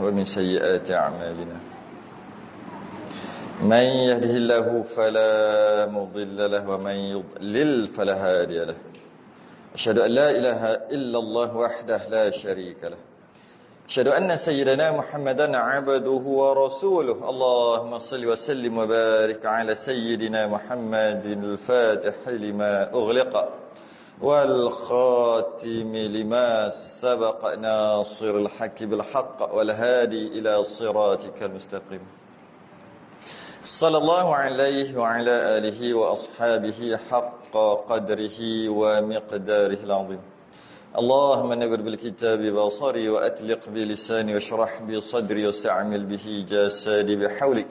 ومن سيئات أعمالنا من يهده الله فلا مضل له ومن يضلل فلا هادي له أشهد أن لا إله إلا الله وحده لا شريك له أشهد أن سيدنا محمدا عبده ورسوله اللهم صل وسلم وبارك على سيدنا محمد الفاتح لما أغلق والخاتم لما سبق ناصر الحق بالحق والهادي إلى صراطك المستقيم صلى الله عليه وعلى آله وأصحابه حق قدره ومقداره العظيم اللهم نور بالكتاب بصري وأتلق بلساني واشرح بصدري واستعمل به جسدي بحولك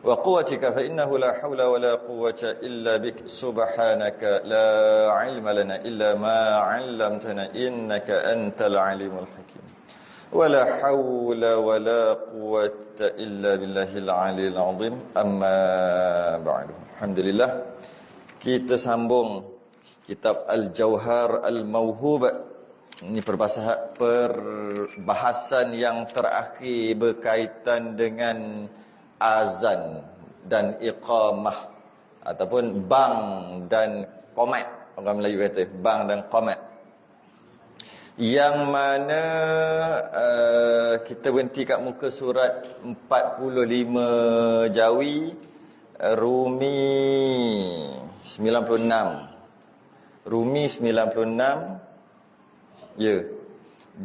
وقوتك فإنه لا حول ولا قوة إلا بك سبحانك لا علم لنا إلا ما علمتنا إنك أنت العليم الحكيم ولا حول ولا قوة إلا بالله العلي العظيم أما بعد الحمد لله kita sambung kitab Al-Jauhar Al-Mawhub. Ini perbahasan yang terakhir berkaitan dengan azan dan iqamah ataupun bang dan qomat. Orang Melayu kata bang dan qomat, yang mana kita berhenti kat muka surat 45 Jawi, Rumi 96. Rumi 96, ya,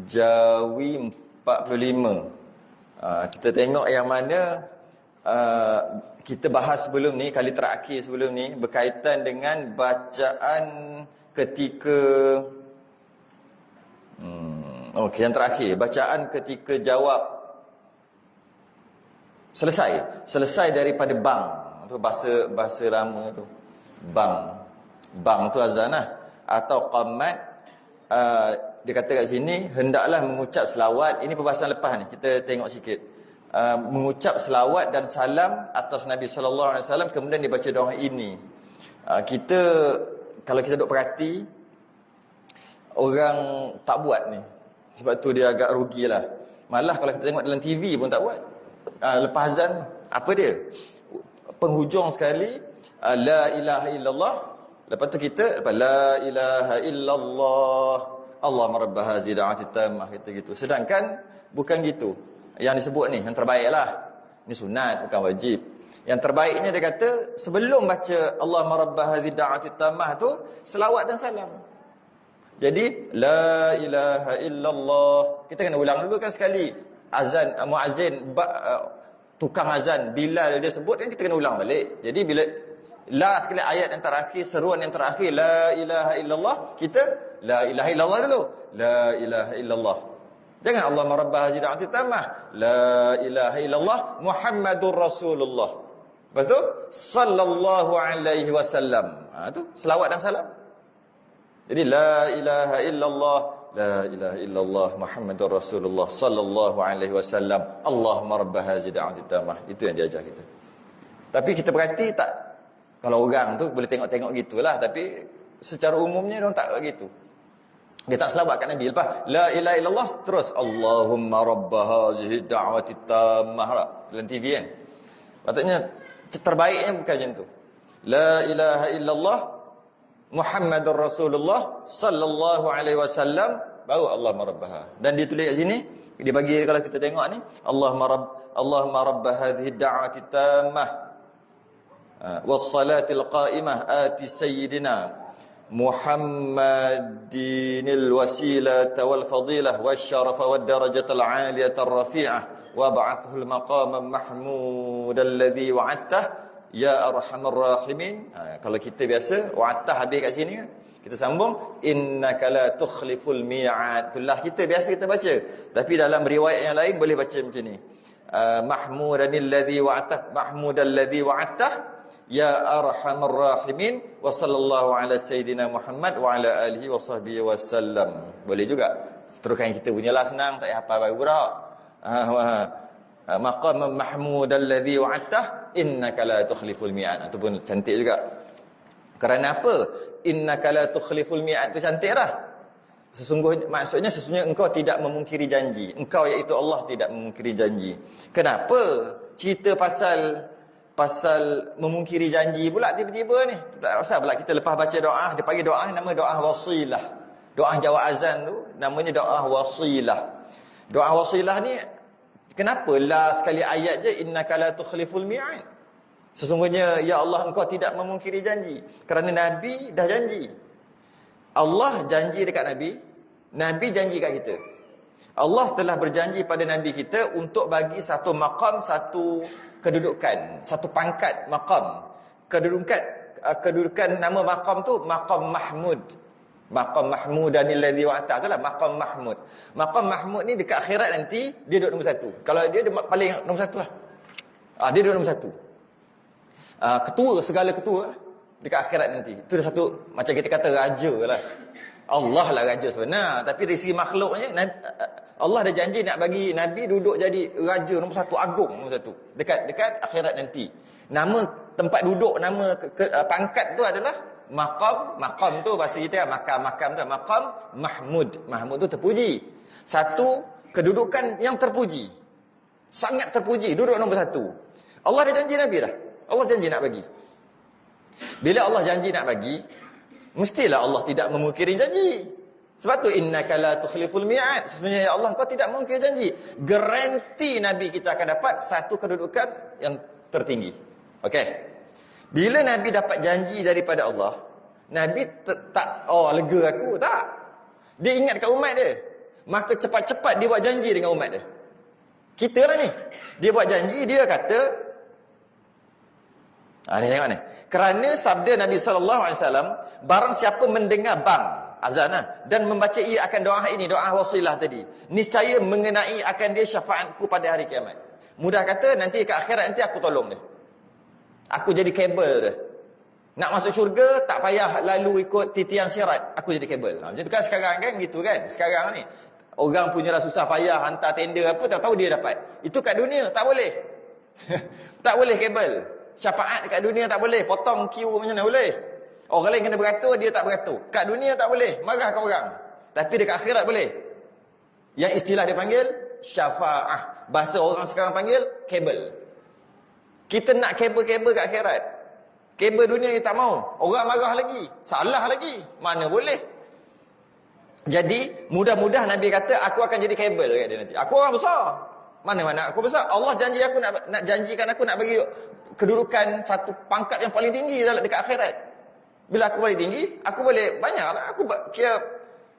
Jawi 45. Kita tengok yang mana kita bahas sebelum ni, kali terakhir sebelum ni, berkaitan dengan bacaan ketika okey, yang terakhir, bacaan ketika jawab selesai daripada bang tu, bahasa lama tu bang tu azan lah, atau qamat. Dia kata kat sini hendaklah mengucap selawat. Ini perbahasan lepas ni, kita tengok sikit. Mengucap selawat dan salam atas Nabi sallallahu alaihi wasallam, kemudian dibaca doa ini. Kita, kalau kita duk perhati, orang tak buat ni, sebab tu dia agak rugilah. Malah kalau kita tengok dalam TV pun tak buat. Lepas azan, apa dia? Penghujung sekali, la ilaha illallah. Lepas tu kita la ilaha illallah Allahumma rabb hadhihi da'wati tammah, kita gitu. Sedangkan bukan gitu yang disebut ni, yang terbaik lah. Ini sunat, bukan wajib. Yang terbaiknya dia kata, sebelum baca Allahumma rabb hadhihi da'wati tammah tu, selawat dan salam. Jadi la ilaha illallah, kita kena ulang dulu kan sekali. Azan, muazzin, tukang azan Bilal dia sebut kan, kita kena ulang balik. Jadi bila la sekali ayat yang terakhir, seruan yang terakhir, la ilaha illallah, kita la ilaha illallah dulu. La ilaha illallah. Jangan Allahumma rabb hadhihi da'wati tammah, la ilaha illallah Muhammadur Rasulullah. Lepas tu sallallahu alaihi wasallam. Tu selawat dan salam. Jadi la ilaha illallah, la ilaha illallah Muhammadur Rasulullah sallallahu alaihi wasallam, Allahumma rabb hadhihi da'wati tammah. Itu yang diajar kita. Tapi kita perhati tak, kalau orang tu boleh tengok-tengok gitulah, tapi secara umumnya dia tak begitu. Dia tak selawat kat Nabi. Lepas la ilaha illallah terus Allahumma rabb hadhihi da'wati tammah dalam TV kan. Patutnya terbaiknya bukan macam tu. La ilaha illallah Muhammadur Rasulullah sallallahu alaihi wasallam, baru Allahumma rabbaha. Dan ditulis kat sini, dia bagi, kalau kita tengok ni, Allahumma rabb hadhihi da'wati tammah was salatil qa'imah ati sayyidina Muhammadinil wasilata wal fadilah wasyarafa wad darajatal 'aliyatar rafi'ah wa ba'athul maqaman mahmudan alladhi wa'adtah ya arhamar rahimin. Kalau kita biasa wa'adtah habis kat sini, kita sambung innaka la tukhliful mi'ad. Itulah kita biasa kita baca. Tapi dalam riwayat yang lain boleh baca macam ni, mahmudanil ladzi wa'adtah, mahmudal ladzi wa'adtah ya arhamar rahimin wa sallallahu ala sayyidina Muhammad wa ala alihi wa sahbihi wasallam. Boleh juga seteruskan kita punyalah, senang, tak payah hafal baru budak. Maqam mahmud alladhi wa'adtah innaka la tukhliful mi'ad. Itu pun cantik juga. Kerana apa? Innaka la tukhliful mi'ad tu cantik dah. Maksudnya engkau tidak memungkiri janji. Engkau iaitu Allah tidak memungkiri janji. Kenapa cerita pasal memungkiri janji pula tiba-tiba ni? Tak pasal pula kita lepas baca doa, dia panggil doa ni nama doa wasilah. Doa jawab azan tu namanya doa wasilah. Doa wasilah ni kenapa lah sekali ayat je innaka la tukhliful mi'ad. Sesungguhnya ya Allah engkau tidak memungkiri janji. Kerana Nabi dah janji. Allah janji dekat Nabi, Nabi janji kat kita. Allah telah berjanji pada Nabi kita untuk bagi satu maqam, satu kedudukan, satu pangkat maqam. Kedudukan nama maqam tu maqam Mahmud. Maqam Mahmudanil ladzi wa'ata, itulah maqam Mahmud. Maqam Mahmud ni dekat akhirat nanti dia duduk nombor satu. Kalau dia paling nombor satu lah. Dia duduk nombor satu. Ketua, segala ketua dekat akhirat nanti. Itu dah satu, macam kita kata raja lah. Allah lah raja sebenar. Tapi dari segi makhluknya, Allah dah janji nak bagi Nabi duduk jadi raja nombor satu, agung nombor satu. Dekat akhirat nanti. Nama tempat duduk, nama pangkat tu adalah Maqam tu bahasa kita makam tu maqam Mahmud. Mahmud tu terpuji. Satu kedudukan yang terpuji. Sangat terpuji, duduk nombor satu. Allah dah janji Nabi dah. Allah janji nak bagi. Bila Allah janji nak bagi, mestilah Allah tidak memungkiri janji. Sebab tu innaka la tukhliful mi'ad. Sebenarnya ya Allah kau tidak memungkiri janji. Garanti Nabi kita akan dapat satu kedudukan yang tertinggi. Okey. Bila Nabi dapat janji daripada Allah, Nabi tak lega aku, tak. Dia ingat kat umat dia. Maka cepat-cepat dia buat janji dengan umat dia. Kita lah ni. Dia buat janji, dia kata ni tengok ni. Kerana sabda Nabi SAW, barang siapa mendengar bang azan dan membaca ia akan doa ini, doa wasilah tadi, niscaya mengenai akan dia syafaatku pada hari kiamat. Mudah kata nanti ke akhirat nanti aku tolong dia. Aku jadi kabel dia. Nak masuk syurga tak payah lalu ikut titian syarat, aku jadi kabel. Macam tu kan sekarang kan gitu kan. Sekarang ni orang punya lah susah payah hantar tender apa, tak tahu dia dapat. Itu kat dunia tak boleh. Tak boleh kabel. Syafaat kat dunia tak boleh. Potong queue macam mana boleh? Orang lain kena beratur, dia tak beratur. Kat dunia tak boleh. Marah kat orang. Tapi dekat akhirat boleh. Yang istilah dia panggil syafaah. Bahasa orang sekarang panggil kabel. Kita nak kabel-kabel kat akhirat. Kabel dunia kita tak mau. Orang marah lagi. Salah lagi. Mana boleh. Jadi, mudah-mudah Nabi kata, aku akan jadi kabel kat dia nanti. Aku orang besar. Mana-mana aku besar. Allah janji aku nak janjikan aku nak bagi kedudukan satu pangkat yang paling tinggi dekat akhirat. Bila aku paling tinggi, aku boleh banyak lah. Aku kira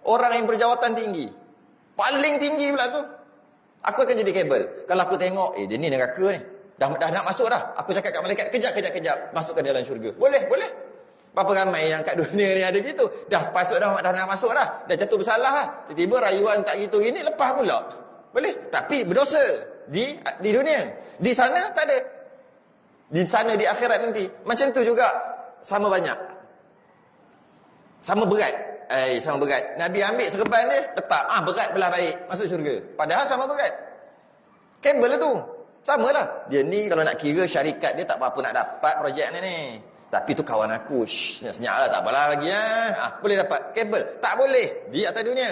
orang yang berjawatan tinggi. Paling tinggi pula tu. Aku akan jadi kabel. Kalau aku tengok, dia ni neraka ni. Dah nak masuk dah. Aku cakap kat malaikat, kejap. Masukkan dalam syurga. Boleh. Berapa ramai yang kat dunia ni ada gitu. Dah masuk dah nak masuk dah. Dah jatuh bersalah lah. Tiba-tiba rayuan tak gitu gini, lepas pula. Boleh. Tapi berdosa. Di dunia. Di sana tak ada. Di sana di akhirat nanti. Macam tu juga. Sama banyak. Sama berat. Sama berat. Nabi ambil serban dia, letak. Berat belah baik. Masuk syurga. Padahal sama berat. Kabel tu. Sama lah. Dia ni kalau nak kira syarikat dia tak apa-apa nak dapat projek ni. Tapi tu kawan aku. Senyap lah. Tak apalah lagi. Boleh dapat. Kabel. Tak boleh. Di atas dunia.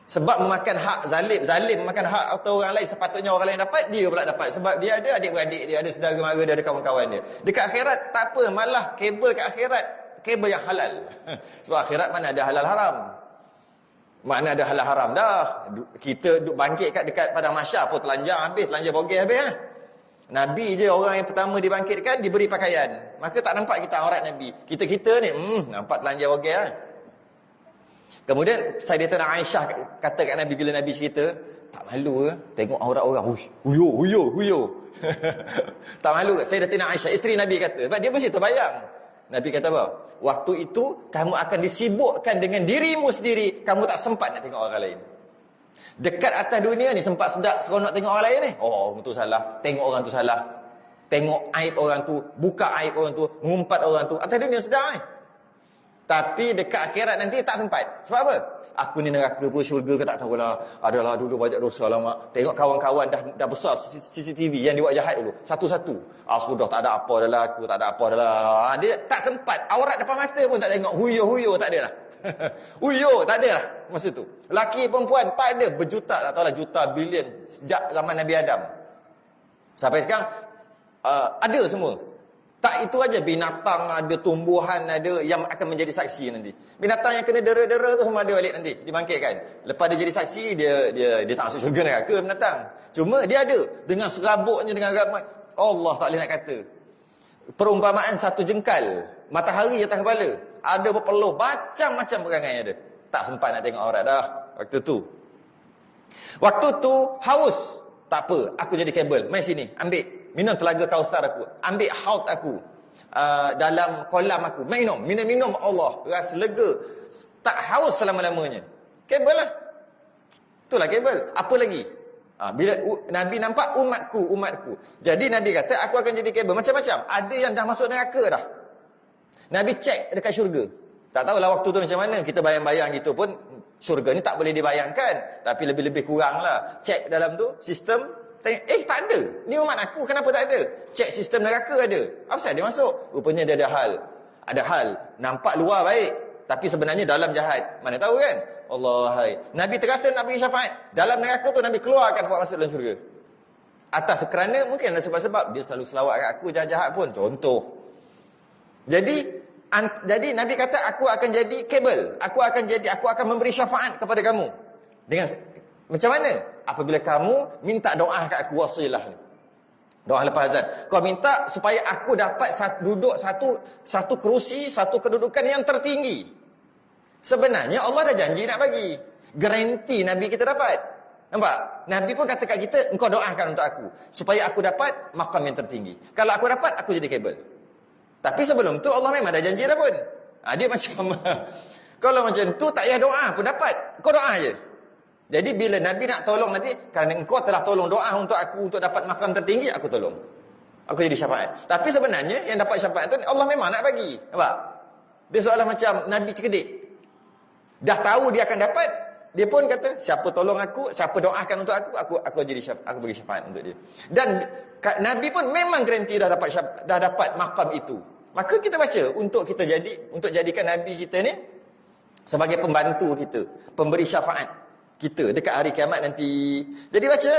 Sebab memakan hak zalim memakan hak atau orang lain, sepatutnya orang lain dapat, dia pula dapat. Sebab dia ada adik-beradik dia, ada saudara mara dia, ada kawan-kawan dia. Dekat akhirat tak apa. Malah kabel kat akhirat, kabel yang halal. Sebab akhirat mana ada halal haram. Mana ada halal haram dah. Kita duk bangkit dekat padang mahsyar pun telanjang habis, telanjang bogeh habis. Nabi je orang yang pertama dibangkitkan, diberi pakaian. Maka tak nampak kita aurat Nabi. Kita ni nampak telanjang bogeh Kemudian Sayyidatina Aisyah kata kat Nabi bila Nabi cerita, tak malu ke tengok aurat orang? Huyo. Tak malu ke? Sayyidatina Aisyah, isteri Nabi kata. Sebab dia mesti terbayang. Nabi kata apa? Waktu itu kamu akan disibukkan dengan dirimu sendiri, kamu tak sempat nak tengok orang lain. Dekat atas dunia ni sempat sedap seronok tengok orang lain ni. Tu salah, tengok orang tu salah. Tengok aib orang tu, buka aib orang tu, ngumpat orang tu. Atas dunia sedap ni. Tapi dekat akhirat nanti tak sempat. Sebab apa? Aku ni neraka pun syurga ke tak tahulah. Adalah dulu banyak dosa lama. Tengok kawan-kawan dah besar CCTV yang dia buat jahat dulu. Satu-satu. Sudah tak ada apa dah lah aku. Tak ada apa dah lah. Dia tak sempat. Aurat depan mata pun tak tengok. Huyo tak ada lah. Uyo, tak ada lah masa tu. Laki perempuan tak ada, berjuta, tak tahulah juta, bilion sejak zaman Nabi Adam. Sampai sekarang ada semua. Tak itu aja, binatang ada, tumbuhan ada yang akan menjadi saksi nanti. Binatang yang kena dera-dera tu semua ada balik nanti, dibangkitkan. Lepas dia jadi saksi, dia tak masuk syurga neraka binatang. Cuma dia ada dengan serabutnya, dengan ramai. Allah tak boleh nak kata. Perumpamaan satu jengkal matahari atas kepala, ada berpeluh, macam-macam perangai ada. Tak sempat nak tengok aurat dah waktu tu. Waktu tu haus, tak apa, aku jadi kabel, mai sini, ambil minum telaga Kausar aku, ambil haud aku, dalam kolam aku, minum Allah, rasa lega, tak haus selama-lamanya. Kabel lah, itulah kabel. Apa lagi? Bila Nabi nampak umatku. Jadi Nabi kata aku akan jadi kabel. Macam-macam. Ada yang dah masuk neraka dah. Nabi cek dekat syurga. Tak tahulah waktu tu macam mana. Kita bayang-bayang gitu pun syurga ni tak boleh dibayangkan. Tapi lebih-lebih kurang lah. Cek dalam tu sistem. Tengok, tak ada. Ni umat aku, kenapa tak ada? Cek sistem neraka ada. Apa sebab dia masuk? Rupanya dia ada hal. Ada hal. Nampak luar baik, tapi sebenarnya dalam jahat. Mana tahu kan? Allah, hai. Nabi terasa nak bagi syafaat. Dalam neraka tu Nabi keluarkan buat masuk dalam syurga. Atas kerana mungkin ada sebab-sebab dia selalu selawat kat aku, jahat-jahat pun. Contoh. Jadi Nabi kata aku akan jadi kabel. Aku akan memberi syafaat kepada kamu. Dengan macam mana? Apabila kamu minta doa kat aku, wasilah ni. Doa lepas azan. Kau minta supaya aku dapat duduk satu kerusi, satu kedudukan yang tertinggi. Sebenarnya Allah dah janji nak bagi. Garanti Nabi kita dapat. Nampak? Nabi pun kata kat kita, engkau doakan untuk aku supaya aku dapat makam yang tertinggi. Kalau aku dapat, aku jadi kabel. Tapi sebelum tu Allah memang dah janji dah pun. Dia macam kalau macam tu tak payah doa pun dapat. Kau doa je. Jadi bila Nabi nak tolong nanti, kerana engkau telah tolong doa untuk aku untuk dapat makam tertinggi, aku tolong. Aku jadi syafaat. Tapi sebenarnya yang dapat syafaat tu Allah memang nak bagi. Nampak? Dia seolah macam Nabi cerdik. Dah tahu dia akan dapat, dia pun kata, siapa tolong aku, siapa doakan untuk aku jadi aku bagi syafaat untuk dia. Dan Nabi pun memang garanti dah dapat makam itu. Maka kita baca untuk jadikan Nabi kita ni sebagai pembantu kita, pemberi syafaat kita dekat hari kiamat nanti. Jadi baca.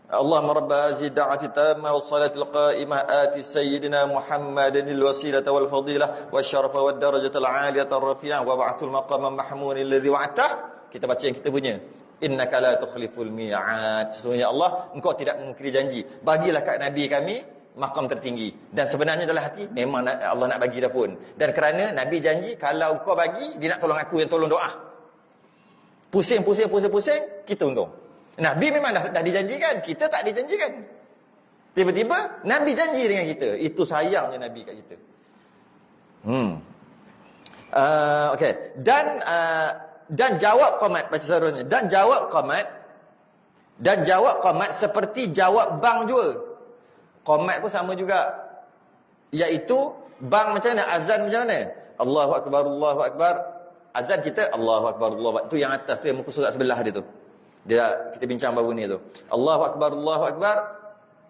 Allahumma rabba hadhihi da'wati tamma was salatil qa'imah ati sayyidina Muhammadin al-wasilata wal fadilah wasyarafa wad darajatal 'aliyata ar-rafi'ah wa ba'athul maqama mahmudin alladhi wa'ata. Kita baca yang kita punya. Innaka la tukhliful mi'ad. Sesungguhnya Allah, engkau tidak mengingkari janji. Bagilah kat Nabi kami makam tertinggi. Dan sebenarnya dalam hati memang Allah nak bagi dah pun. Dan kerana Nabi janji kalau engkau bagi, dia nak tolong aku yang tolong doa. Pusing, kita untung. Nabi memang dah dijanjikan, kita tak dijanjikan. Tiba-tiba Nabi janji dengan kita. Itu sayangnya Nabi kat kita. Okey. Dan jawab qamat baca seterusnya. Dan jawab qamat seperti jawab bang juga. Qamat pun sama juga. Iaitu bang macam mana? Azan macam mana? Allahu akbar, Allahu akbar. Azan kita Allahu akbar, Allahu akbar. Itu yang atas tu, yang muka surat sebelah dia tu. Kita bincang baru ni tu. Allahu akbar, Allahu akbar.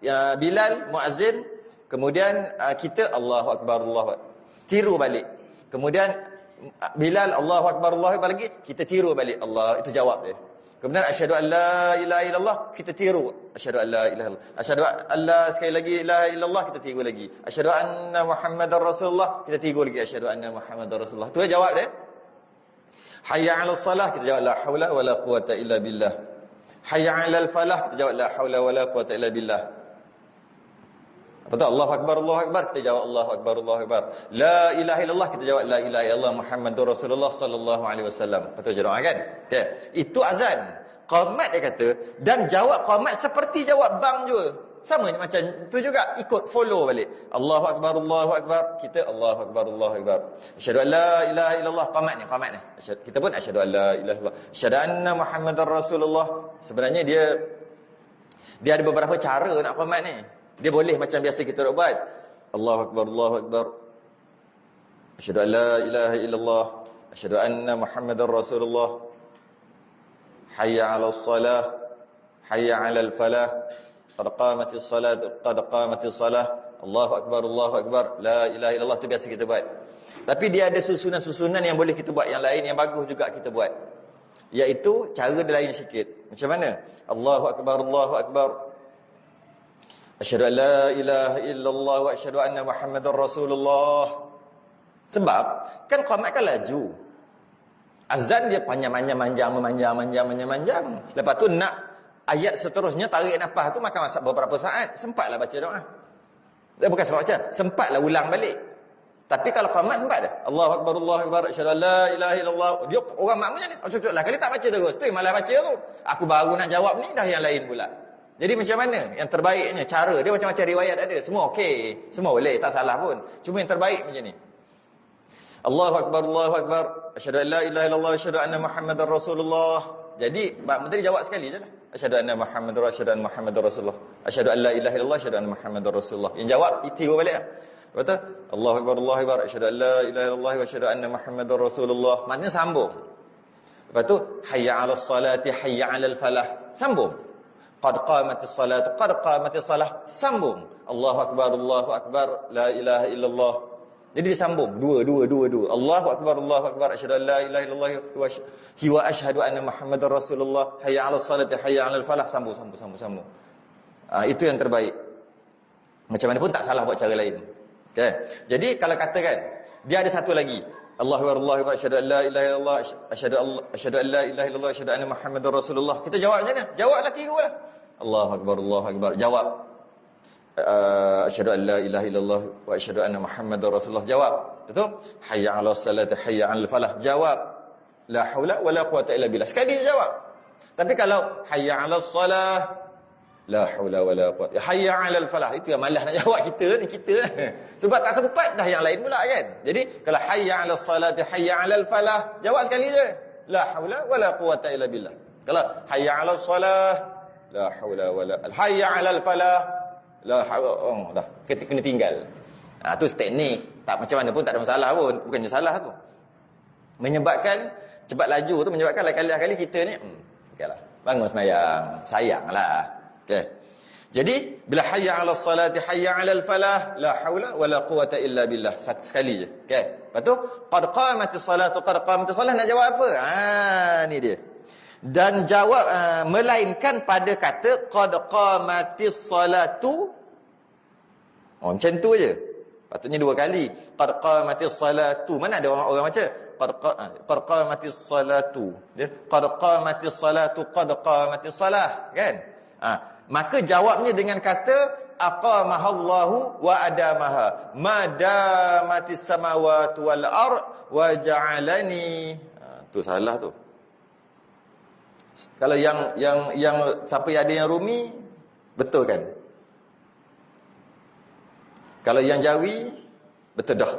Ya Bilal muazzin, kemudian kita Allahu akbar, Allahu akbar. Tiru balik. Kemudian Bilal Allahu akbar, Allahu akbar lagi, kita tiru balik Allah, itu jawab dia. Kemudian asyhadu an la ilaha illallah, kita tiru asyhadu an la ilaha illallah. Asyhadu an la sekali lagi ilaha illallah, kita tiru lagi. Asyhadu anna Muhammadar Rasulullah, kita tiru lagi asyhadu anna Muhammadar Rasulullah. Tu jawab dia. Hayya 'alal salah, kita jawab la haula wala quwata illa billah. Hayya 'alal falah, kita jawab la haula wala quwata illa billah. Apa tu? Allahu akbar, Allahu akbar, kita jawab Allahu akbar, Allahu akbar. La ilaha illallah, kita jawab la ilaha illallah Muhammadur Rasulullah sallallahu alaihi wasallam. Betul je doa kan? Okay. Itu azan. Qamat dia kata, dan jawab qamat seperti jawab bang juga. Sama macam tu juga, ikut follow balik. Allahu akbar, Allahu akbar, kita Allahu akbar, Allahu akbar. Asyhadu an la ilaha illallah, qamat ni. Kita pun asyhadu an la ilaha illallah. Asyhadu anna Muhammadar Rasulullah. Sebenarnya dia ada beberapa cara nak qamat ni. Dia boleh macam biasa kita nak buat. Allahu akbar, Allahu akbar. Asyhadu an la ilaha illallah. Asyhadu anna Muhammadar Rasulullah. Hayya 'alas salah. Hayya 'alal falah. Qad qamatis salat, qad qamatis salah. Allahu akbar, Allahu akbar. La ilaha illallah, tu biasa kita buat. Tapi dia ada susunan-susunan yang boleh kita buat yang lain, yang bagus juga kita buat. Iaitu cara dia lain sikit. Macam mana? Allahu Akbar, Allahu Akbar. Asyhadu an la ilaha illallah wa asyhadu anna Muhammadar Rasulullah. Sebab kan qamat kan laju. Azan dia panjang-panjang, memanjang. Lepas tu nak ayat seterusnya tarik nafas tu makan masa beberapa saat. Sempatlah baca doa. Bukan sempat baca, sempatlah ulang balik. Tapi kalau qamat sempat dah. Allahu Akbar, Allahu Akbar, asyhadu an la ilaha illallah. Dia orang makmum ni, cocoklah kali tak baca terus. Tu malah baca tu. Aku baru nak jawab ni dah yang lain pula. Jadi macam mana? Yang terbaiknya cara dia macam-macam riwayat ada. Semua okey. Semua boleh, tak salah pun. Cuma yang terbaik macam ni. Allahu Akbar, Allahu Akbar, asyhadu an la ilaha illallah, asyhadu anna Muhammadar Rasulullah. Jadi menteri jawab sekali je lah. Asyhadu anna Muhammadar Rasulullah. Asyhadu an la ilaha illallah, asyhadu anna Muhammadar Rasulullah. Yang jawab tiru balik lah. Lepas tu Allahu Akbar, Allahu Akbar, asyhadu an la ilaha illallah wa asyhadu anna Muhammadar Rasulullah. Maknanya sambung. Lepas tu hayya 'alas salati, hayya 'alal falah. Sambung. Qad qamatis salatu, qad qamatis salah. Sambung. Allahu Akbar, Allahu Akbar, la ilaha illallah. Jadi disambung dua. Allahu Akbar, asyhadu an la ilaha illallah wa asyhadu anna Muhammadar Rasulullah. Hayya 'alas salati, hayya 'alal falah. Sambung. Itu yang terbaik. Macam mana pun tak salah buat cara lain. Okay. Jadi kalau katakan dia ada satu lagi. Allahu Akbar, asyhadu an la ilaha illallah, asyhadu an la ilaha illallah, asyhadu anna Muhammadar Rasulullah. Kita jawab macam mana? Jawablah tirulah. Allahu Akbar. Jawab. Asyhadu an la ilaha illallah wa asyhadu anna Muhammadar Rasulullah. Jawab. Betul? Hayya 'alas salati, hayya 'alal falah. Jawab. La haula wala quwata illa billah. Sekali dia jawab. Tapi kalau hayya 'alas salah, la haula wala quwata, hayya 'alal falah, itu yang malas nak jawab kita. Sebab tak sempat dah yang lain pula kan. Jadi kalau hayya 'alas salati, hayya 'alal falah, jawab sekali je. La haula wala quwata illa billah. Kalau hayya 'alas salah, la haula wala, hayya 'alal falah, la haula, dah kena tinggal. Tu teknik. Tak macam mana pun tak ada masalah pun. Bukannya salah tu. Menyebabkan cepat laju tu menyebabkan kali-kali kita ni okeylah, bangun sembahyang, sayanglah. Okey. Jadi bila hayya 'alas salati, hayya 'alal falah, la haula wala quwata illa billah. Sekali je. Okey. Lepas tu qad qamatis salatu, qad qamatis salah, nak jawab apa? Ni dia. Dan jawab melainkan pada kata qad qamatis salatu. Macam tu je. Patutnya dua kali. Qad qamatis salatu. Mana ada orang baca? Qad qamatis salatu. Dia qad qamatis salatu, qad qamatis salah, kan? Maka jawabnya dengan kata aqamahallahu wa adamaha. Madamatis samawati wal ard wa ja'alani. Tu salah tu. Kalau yang siapa yang ada yang Rumi, betul kan? Kalau yang Jawi, betul dah.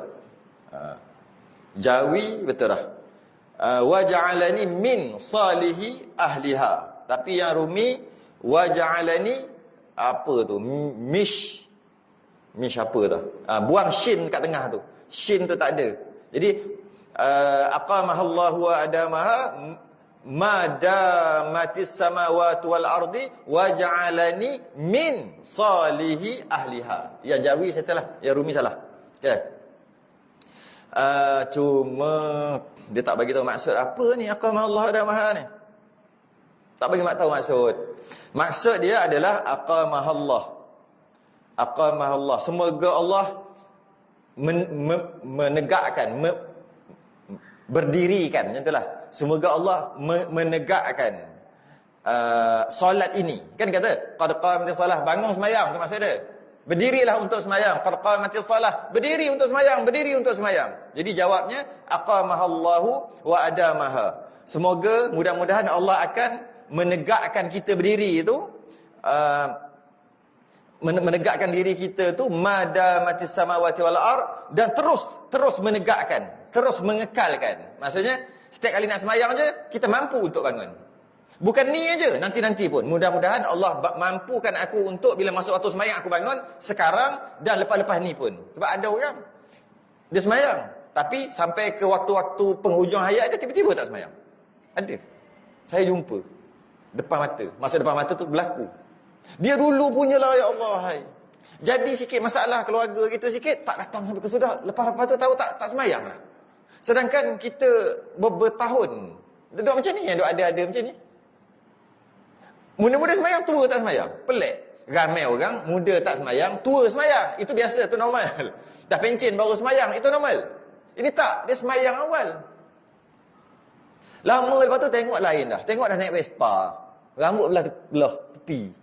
Jawi, betul dah. Wa ja'alani min salihi ahliha. Tapi yang Rumi, wa ja'alani, apa tu? Mish apa tu? Buang shin kat tengah tu. Shin tu tak ada. Jadi, aqamahallahu wa adamaha, madamatis samawati wal ardi wa ja'alani min salihi ahliha. Yang Jawi saya salah, yang Rumi salah. Okey. Cuma dia tak bagi tahu maksud apa ni aqamallahu wa adamaha ni. Tak bagi tahu maksud. Maksud dia adalah aqamahallah. Semoga Allah menegakkan, berdirikan, macam itulah. Semoga Allah menegakkan solat ini. Kan kata qad qamatis salah, bangun sembahyang, tu maksud dia. Berdirilah untuk sembahyang. Qad qamatis salah, berdiri untuk sembahyang. Jadi jawabnya aqamahallahu wa adamaha. Semoga mudah-mudahan Allah akan menegakkan kita berdiri itu, menegakkan diri kita tu madamatis samawati wal ard, dan terus menegakkan, terus mengekalkan. Maksudnya setiap kali nak sembahyang je kita mampu untuk bangun. Bukan ni aja, nanti-nanti pun mudah-mudahan Allah mampukan aku untuk bila masuk waktu sembahyang aku bangun sekarang dan lepas-lepas ni pun. Sebab ada orang dia sembahyang tapi sampai ke waktu-waktu penghujung hayat dia tiba-tiba tak sembahyang. Ada. Saya jumpa depan mata. Masa depan mata tu berlaku. Dia dulu punyalah, ya Allah, hai. Jadi sikit masalah keluarga kita sikit, tak datang sampai ke sudah. Lepas-lepas tu tahu tak semayang lah. Sedangkan kita bertahun duduk macam ni, duduk ada-ada macam ni. Muda-muda semayang, tua tak semayang. Pelik. Ramai orang muda tak semayang, tua semayang. Itu biasa, itu normal. Dah pencen baru semayang, itu normal. Ini tak, dia semayang awal. Lama lepas tu tengok lain dah. Tengok dah naik Vespa. Rambut belah tepi.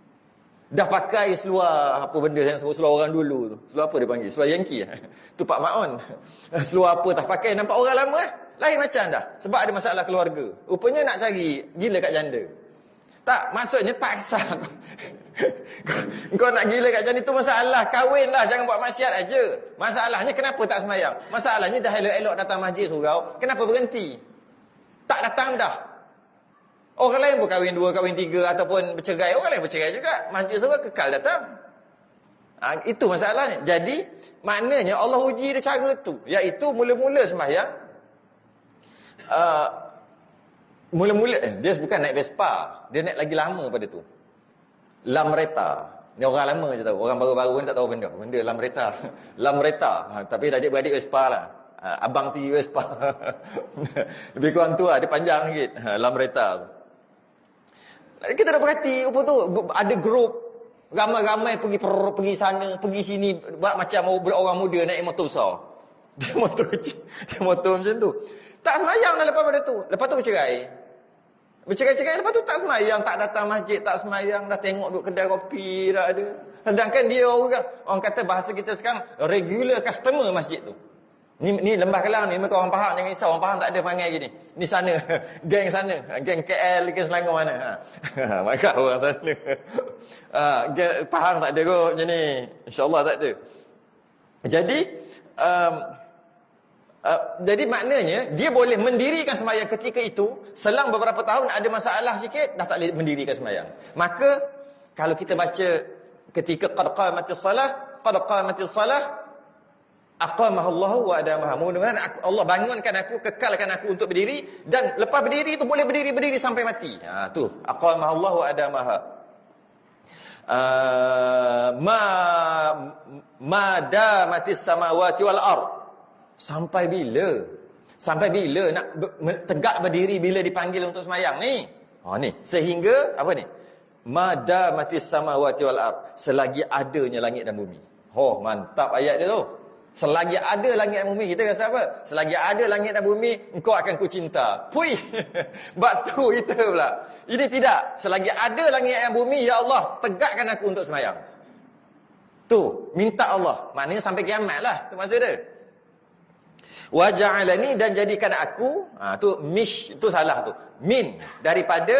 Dah pakai seluar apa benda yang seluar orang dulu tu. Seluar apa dia panggil? Seluar Yankee. Tu Pak Maon. Seluar apa tak pakai, nampak orang lama lain macam dah. Sebab ada masalah keluarga. Rupanya nak cari gila kat janda. Tak, maksudnya tak kisah. Kau nak gila kat janda tu masalah. Kahwin lah, jangan buat maksiat aja. Masalahnya kenapa tak semayang? Masalahnya dah elok-elok datang masjid surau, kenapa berhenti? Tak datang dah. Orang lain pun kahwin 2, kahwin 3 ataupun bercerai. Orang lain bercerai juga. Masjid surau kekal datang. Itu masalahnya. Jadi, maknanya Allah uji dia cara tu. Iaitu mula-mula sembahyang. Mula-mula, dia bukan naik Vespa. Dia naik lagi lama pada tu. Lamreta. Ni orang lama je tahu. Orang baru-baru ni tak tahu benda. Benda Lamreta. Lamreta. Tapi dah adik-beradik Vespa lah. Abang ti Vespa. Lebih kurang tu lah. Dia panjang sikit. Lamreta. Kita dah perhati apa tu, ada grup ramai-ramai pergi sana, pergi sini, buat macam orang muda naik motor besar. Dia motor kecil, dia motor macam tu. Tak semayang dah lepas pada tu. Lepas tu bercerai. Bercerai-cerai lepas tu tak semayang, tak datang masjid, tak semayang, dah tengok duk kedai kopi dah ada. Sedangkan dia orang kata bahasa kita sekarang regular customer masjid tu. Ni Lembah Kelang ni, mereka orang Pahang, jangan risau, orang Pahang tak ada panggil gini. Ni sana, geng sana, geng KL, geng Selangor mana. Mereka orang sana. Geng Pahang tak ada kot macam ni. InsyaAllah tak ada. Jadi maknanya, dia boleh mendirikan sembahyang ketika itu, selang beberapa tahun ada masalah sikit, dah tak boleh mendirikan sembahyang. Maka, kalau kita baca ketika qad qamatis salah, aqamahallahu wa adamaha. Mudah-mudahan Allah bangunkan aku, kekalkan aku untuk berdiri, dan lepas berdiri itu boleh berdiri sampai mati. Tu aqamahallahu wa adamaha. Ma damatis samawati wal ard. Sampai bila nak tegak berdiri bila dipanggil untuk sembahyang ni? Ni sehingga apa ni? Ma damatis samawati wal ard. Selagi adanya langit dan bumi. Mantap ayat dia tu. Selagi ada langit dan bumi, kita rasa apa? Selagi ada langit dan bumi, engkau akan ku cinta. Pui, batu kita pula. Ini tidak. Selagi ada langit dan bumi, ya Allah, tegakkan aku untuk sembahyang. Tu, minta Allah. Maknanya sampai kiamat lah. Tu maksud dia. Wa ja'alani, dan jadikan aku, tu salah tu. Min, daripada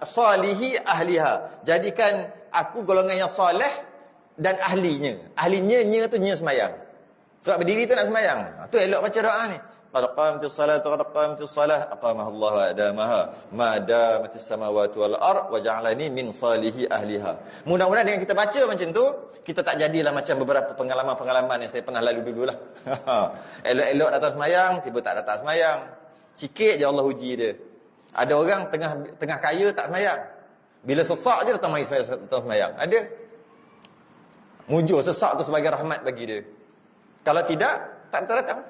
salihi ahliha. Jadikan aku golongan yang soleh dan ahlinya. Ahlinya, tu sembahyang. Sebab berdiri tu nak sembahyang. Tu elok baca doa ni. Qad qamatis salah, aqamahallahu wa adamaha. Ma damatis samawati wal ard wa ja'alani min salihi ahliha. Mudah-mudahan dengan kita baca macam tu, kita tak jadilah macam beberapa pengalaman-pengalaman yang saya pernah lalu dululah. Elok-elok datang sembahyang, tiba tak datang sembahyang. Sikit je Allah uji dia. Ada orang tengah kaya tak sembahyang. Bila sesak je datang sembahyang. Ada. Mujur sesak tu sebagai rahmat bagi dia. Kalau tidak, tak datang.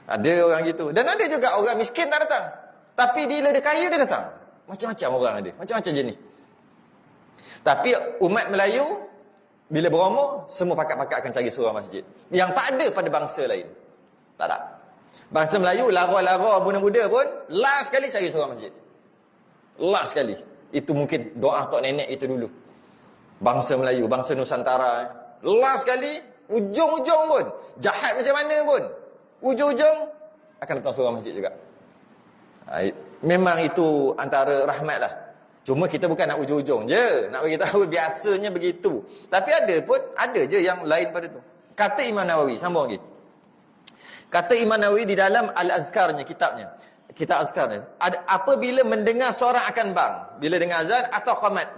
Ada orang gitu. Dan ada juga orang miskin tak datang. Tapi bila dia kaya, dia datang. Macam-macam orang ada. Macam-macam jenis. Tapi umat Melayu, bila berumur, semua pakat-pakat akan cari surau masjid. Yang tak ada pada bangsa lain. Tak ada. Bangsa Melayu, lara-lara, muda-muda pun, last sekali cari surau masjid. Last sekali. Itu mungkin doa tok nenek itu dulu. Bangsa Melayu, bangsa Nusantara. Last sekali, ujung-ujung pun, jahat macam mana pun, ujung-ujung akan datang surau masjid juga. Memang itu antara rahmat lah. Cuma kita bukan nak ujung-ujung je, nak bagi tahu biasanya begitu. Tapi ada je yang lain pada tu. Kata Imam Nawawi, sambung lagi. Kata Imam Nawawi di dalam Al-Azkarnya, kitab Azkar ni, apabila mendengar seorang akan bang, bila dengar azan atau qamat,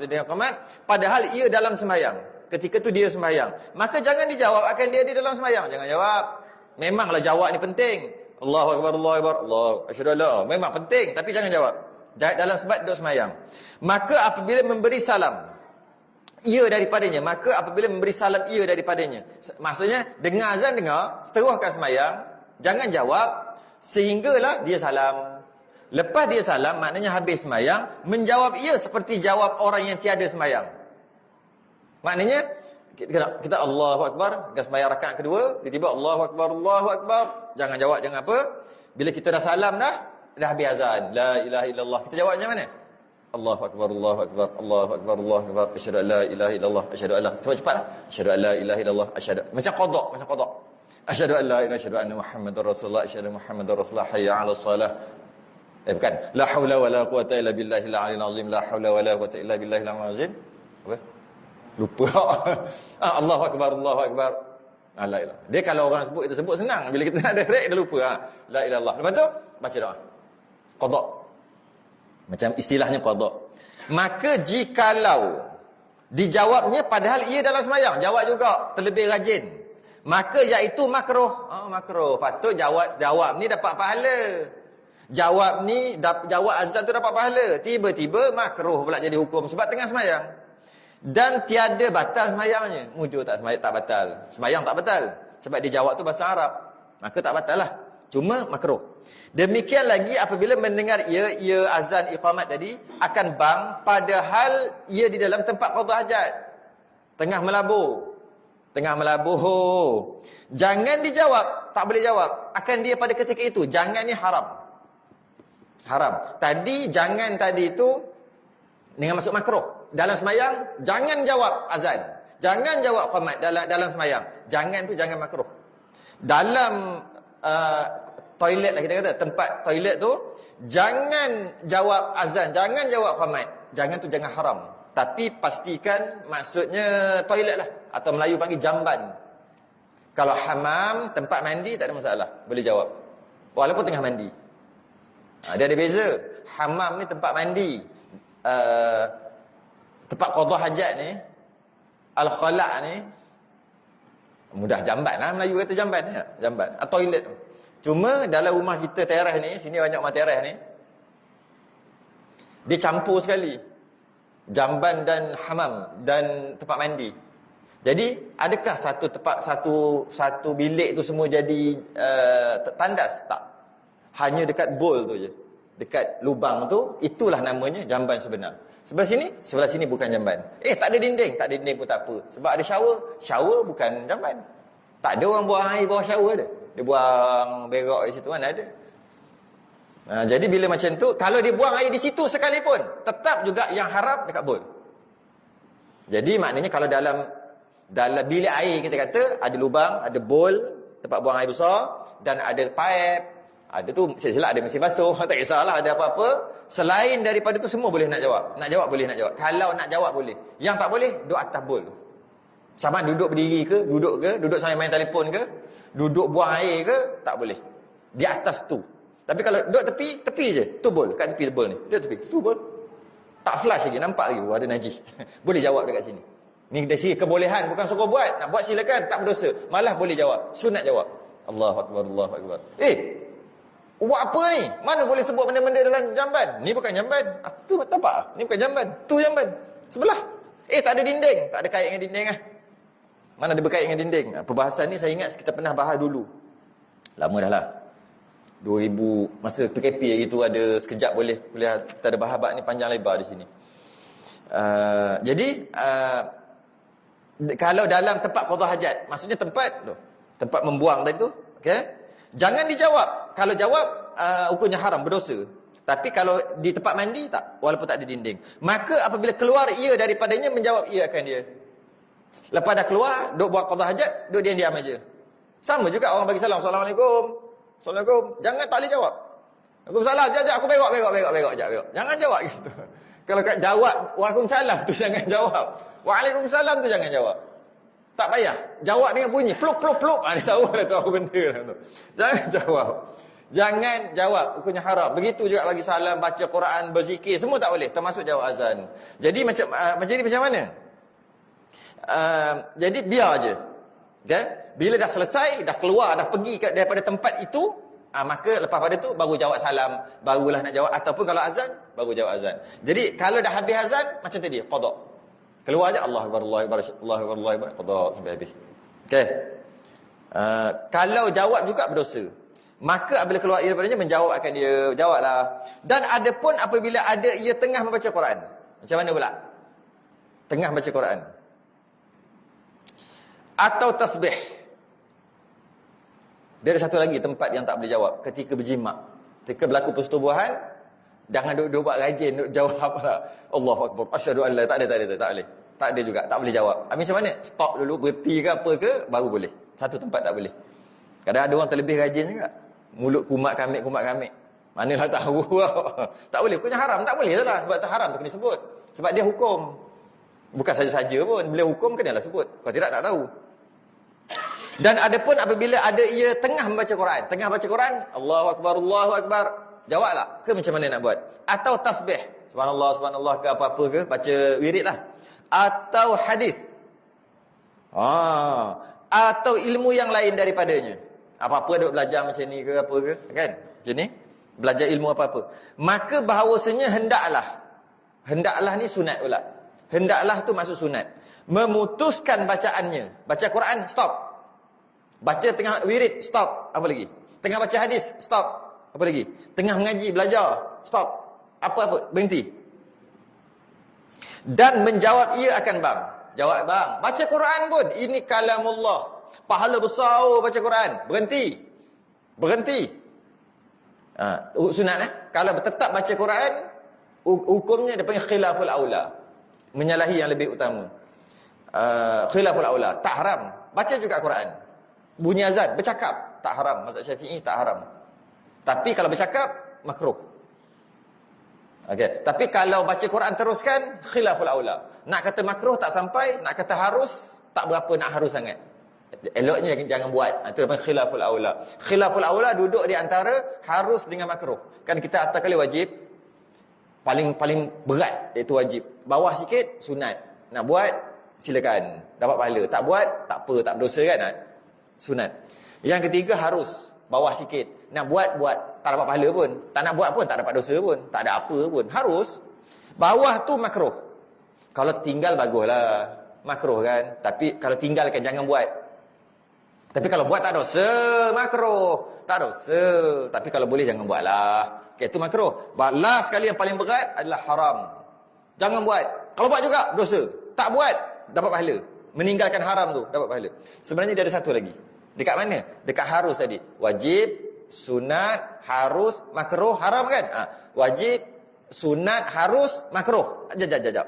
padahal ia dalam sembahyang, ketika tu dia sembahyang, maka jangan dijawab akan dia di dalam sembahyang. Jangan jawab. Memanglah jawab ni penting. Allahu akbar, Allahu akbar, Allah asyhadu alla, memang penting, tapi jangan jawab dalam sebab duduk sembahyang. Maka apabila memberi salam, ia daripadanya, maka apabila memberi salam ia daripadanya. Maksudnya dengar azan, dengar, seteruskan semayang, jangan jawab sehinggalah dia salam. Lepas dia salam, maknanya habis semayang, menjawab ia seperti jawab orang yang tiada semayang. Maknanya kita Allahu Akbar, kita semayang rakaat kedua, tiba-tiba Allahu Akbar, jangan jawab, jangan apa. Bila kita dah salam dah habis azan, la ilaha illallah, kita jawab macam mana? Allahu Akbar, Allahu Akbar, Allahu Akbar, Allahu Akbar, asyhadu an la ilaha illallah, asyhadu an la, cepat-cepatlah, asyhadu an la ilaha illallah, asyhadu, macam qada, asyhadu an la ilaha, asyhadu anna Muhammadar Rasulullah, asyhadu Muhammadar Rasulullah, hayya 'alas salah. Bukan, la haula wala quwata illa billahil aliyil azim, la haula wala quwata illa billahil aliyil azim. Apa? Lupa. Allahu Akbar, Allahu Akbar. La ilaha. Dia kalau orang sebut, kita sebut senang, bila kita nak direct dia lupa. La ilaha illallah. Lepas tu baca doa. Qada. Macam istilahnya qada. Maka jikalau dijawabnya padahal ia dalam semayang, jawab juga terlebih rajin, maka iaitu makruh. Makruh. Patut jawab ni dapat pahala. Jawab ni jawab azan tu dapat pahala. Tiba-tiba makruh pula jadi hukum sebab tengah semayang. Dan tiada batal semayangnya. Mujur tak semayang tak batal. Semayang tak batal sebab dia jawab tu bahasa Arab. Maka tak batal lah. Cuma makruh. Demikian lagi apabila mendengar ia azan iqamat tadi akan bang padahal ia di dalam tempat qada hajat. Tengah melabur. Jangan dijawab, tak boleh jawab. Akan dia pada ketika itu, jangan ni haram. Jangan tadi itu dengan masuk makruh. Dalam semayang jangan jawab azan, jangan jawab qamat dalam semayang. Jangan tu jangan makruh. Dalam toilet lah kita kata, tempat toilet tu jangan jawab azan, jangan jawab qamat. Jangan tu jangan haram. Tapi pastikan maksudnya toilet lah, atau Melayu panggil jamban. Kalau hamam, tempat mandi tak ada masalah, boleh jawab walaupun tengah mandi. Dia ada beza. Hamam ni tempat mandi, tempat qada hajat ni, al-khala' ni, mudah jamban lah, Melayu kata jamban ya? Jamban, toilet. Cuma dalam rumah kita teras ni, sini banyak rumah teras ni, dia campur sekali jamban dan hamam dan tempat mandi. Jadi adakah satu bilik tu semua jadi tandas? Tak. Hanya dekat bowl tu je, dekat lubang tu, itulah namanya jamban sebenar. Sebelah sini bukan jamban. Tak ada dinding pun tak apa. Sebab ada shower bukan jamban. Tak ada orang buang air bawah shower dia. Dia buang berak di situ, mana ada. Jadi bila macam tu, kalau dia buang air di situ sekalipun, tetap juga yang haram dekat bowl. Jadi maknanya kalau dalam bilik air kita kata ada lubang, ada bowl, tempat buang air besar, dan ada pipe, ada tu silap ada mesin basuh, tak kisahlah ada apa-apa. Selain daripada tu semua boleh nak jawab. Nak jawab boleh nak jawab. Kalau nak jawab boleh. Yang tak boleh duduk atas bowl tu. Sama duduk berdiri ke, duduk sambil main telefon ke, duduk buang air ke, tak boleh. Di atas tu. Tapi kalau duduk tepi je. Tu bowl, kat tepi bowl ni. Duduk tepi, tu bowl. Tak flash lagi, nampak lagi ada najis. Boleh jawab dekat sini. Ni dari sini kebolehan, bukan suruh buat. Nak buat silakan, tak berdosa. Malah boleh jawab. Sunat jawab. Allahu Akbar, Allahu Akbar. Buat apa ni? Mana boleh sebut benda-benda dalam jamban? Ni bukan jamban. Tu tampak? Ni bukan jamban. Tu jamban. Sebelah. Tak ada dinding. Tak ada kait dengan dinding . Mana ada berkait dengan dinding? Perbahasan ni saya ingat kita pernah bahas dulu. Lama dah lah. 2000, masa PKP lagi tu ada sekejap boleh kita ada bahas bab ni panjang lebar di sini. Jadi kalau dalam tempat qada hajat, maksudnya tempat membuang tadi tu, okey? Jangan dijawab. Kalau jawab hukumnya haram, berdosa. Tapi kalau di tempat mandi tak, walaupun tak ada dinding. Maka apabila keluar ia daripadanya, menjawab ia akan dia. Lepas dah keluar, duk buat qada hajat, duk diam aja. Sama juga orang bagi salam, Assalamualaikum. Assalamualaikum. Jangan tak boleh jawab. Waalaikumsalam. Jap aku berak jap. Jangan jawab gitu. Kalau kat jawab Waalaikumsalam tu jangan jawab. Waalaikumsalam tu jangan jawab. Tak payah. Jawab dengan bunyi pluk. Dia tahu dah tu apa benda lah tu. Jangan jawab. Jangan jawab. Hukumnya haram. Begitu juga bagi salam, baca Quran, berzikir, semua tak boleh. Termasuk jawab azan. Jadi macam mana? Jadi biar je. Okay? Bila dah selesai, dah keluar, dah pergi daripada tempat itu, maka lepas pada tu baru jawab salam, barulah nak jawab. Ataupun kalau azan, baru jawab azan. Jadi kalau dah habis azan, macam tadi, qada. Keluar je Allah Akbar, Allah Akbar, Allah Akbar, Allah Akbar, qada sampai habis. Okey. Kalau jawab juga berdosa. Maka apabila keluar ia daripadanya, menjawab akan dia, jawablah. Dan ada pun apabila ada ia tengah membaca Quran. Macam mana pula? Tengah baca Quran. Atau tasbih. Dia ada satu lagi tempat yang tak boleh jawab. Ketika berjimat. Ketika berlaku persetubuhan, jangan duduk buat rajin, duduk jawab lah. Allahu Akbar, asyhadu an la, tak ada. Tak ada juga, tak boleh jawab. Macam mana? Stop dulu, berhenti ke apa ke, baru boleh. Satu tempat tak boleh. Kadang ada orang terlebih rajin juga. Mulut kumat kamik. Manalah tahu. Tak boleh, hukumnya haram. Tak boleh lah. Sebab tak haram tu kena sebut. Sebab dia hukum. Bukan saja-saja pun. Bila hukum kenalah sebut. Kalau tidak, tak tahu. Dan ada pun apabila ada ia tengah membaca Quran. Tengah baca Quran, Allahu Akbar, Allahu Akbar. Jawablah. Ke macam mana nak buat? Atau tasbih. Subhanallah, subhanallah ke apa-apa ke. Baca wirid lah. Atau hadis. Atau ilmu yang lain daripadanya. Apa-apa duk belajar macam ni ke apa ke. Kan? Macam ni. Belajar ilmu apa-apa. Maka bahawasanya hendaklah ni sunat pula. Hendaklah tu masuk sunat. Memutuskan bacaannya. Baca Quran, stop. Baca tengah wirid, stop. Apa lagi? Tengah baca hadis, stop. Apa lagi? Tengah mengaji, belajar, stop. Apa-apa, berhenti. Dan menjawab ia akan bang. Jawab bang. Baca Quran pun. Ini kalamullah. Pahala besar baca Quran. Berhenti. Sunat Kalau tetap baca Quran, hukumnya dia panggil khilaful aula. Menyalahi yang lebih utama. Khilaful aula. Tak haram. Baca juga Quran. Bunyi azan, bercakap. Tak haram. Mazhab Syafi'i tak haram. Tapi kalau bercakap, makruh. Okay. Tapi kalau baca Quran teruskan, khilaful aula. Nak kata makruh tak sampai, nak kata harus, tak berapa nak harus sangat. Eloknya jangan buat. Itu namanya khilaful aula. Khilaful aula duduk di antara harus dengan makruh. Kan kita atas kali wajib, paling berat iaitu wajib. Bawah sikit sunat. Nak buat silakan, dapat pahala. Tak buat tak apa, tak berdosa kan? Sunat. Yang ketiga harus, bawah sikit. Nak buat tak dapat pahala pun. Tak nak buat pun tak dapat dosa pun. Tak ada apa pun. Harus. Bawah tu makruh. Kalau tinggal baguslah. Makruh kan. Tapi kalau tinggalkan jangan buat. Tapi kalau buat tak dosa, makruh. Tak dosa. Tapi kalau boleh jangan buatlah. Okay, itu makruh. Last sekali yang paling berat adalah haram. Jangan buat. Kalau buat juga dosa. Tak buat dapat pahala. Meninggalkan haram tu dapat pahala. Sebenarnya dia ada satu lagi. Dekat mana? Dekat harus tadi. Wajib, sunat, harus, makruh, haram kan? Wajib, sunat, harus, makruh. Jap.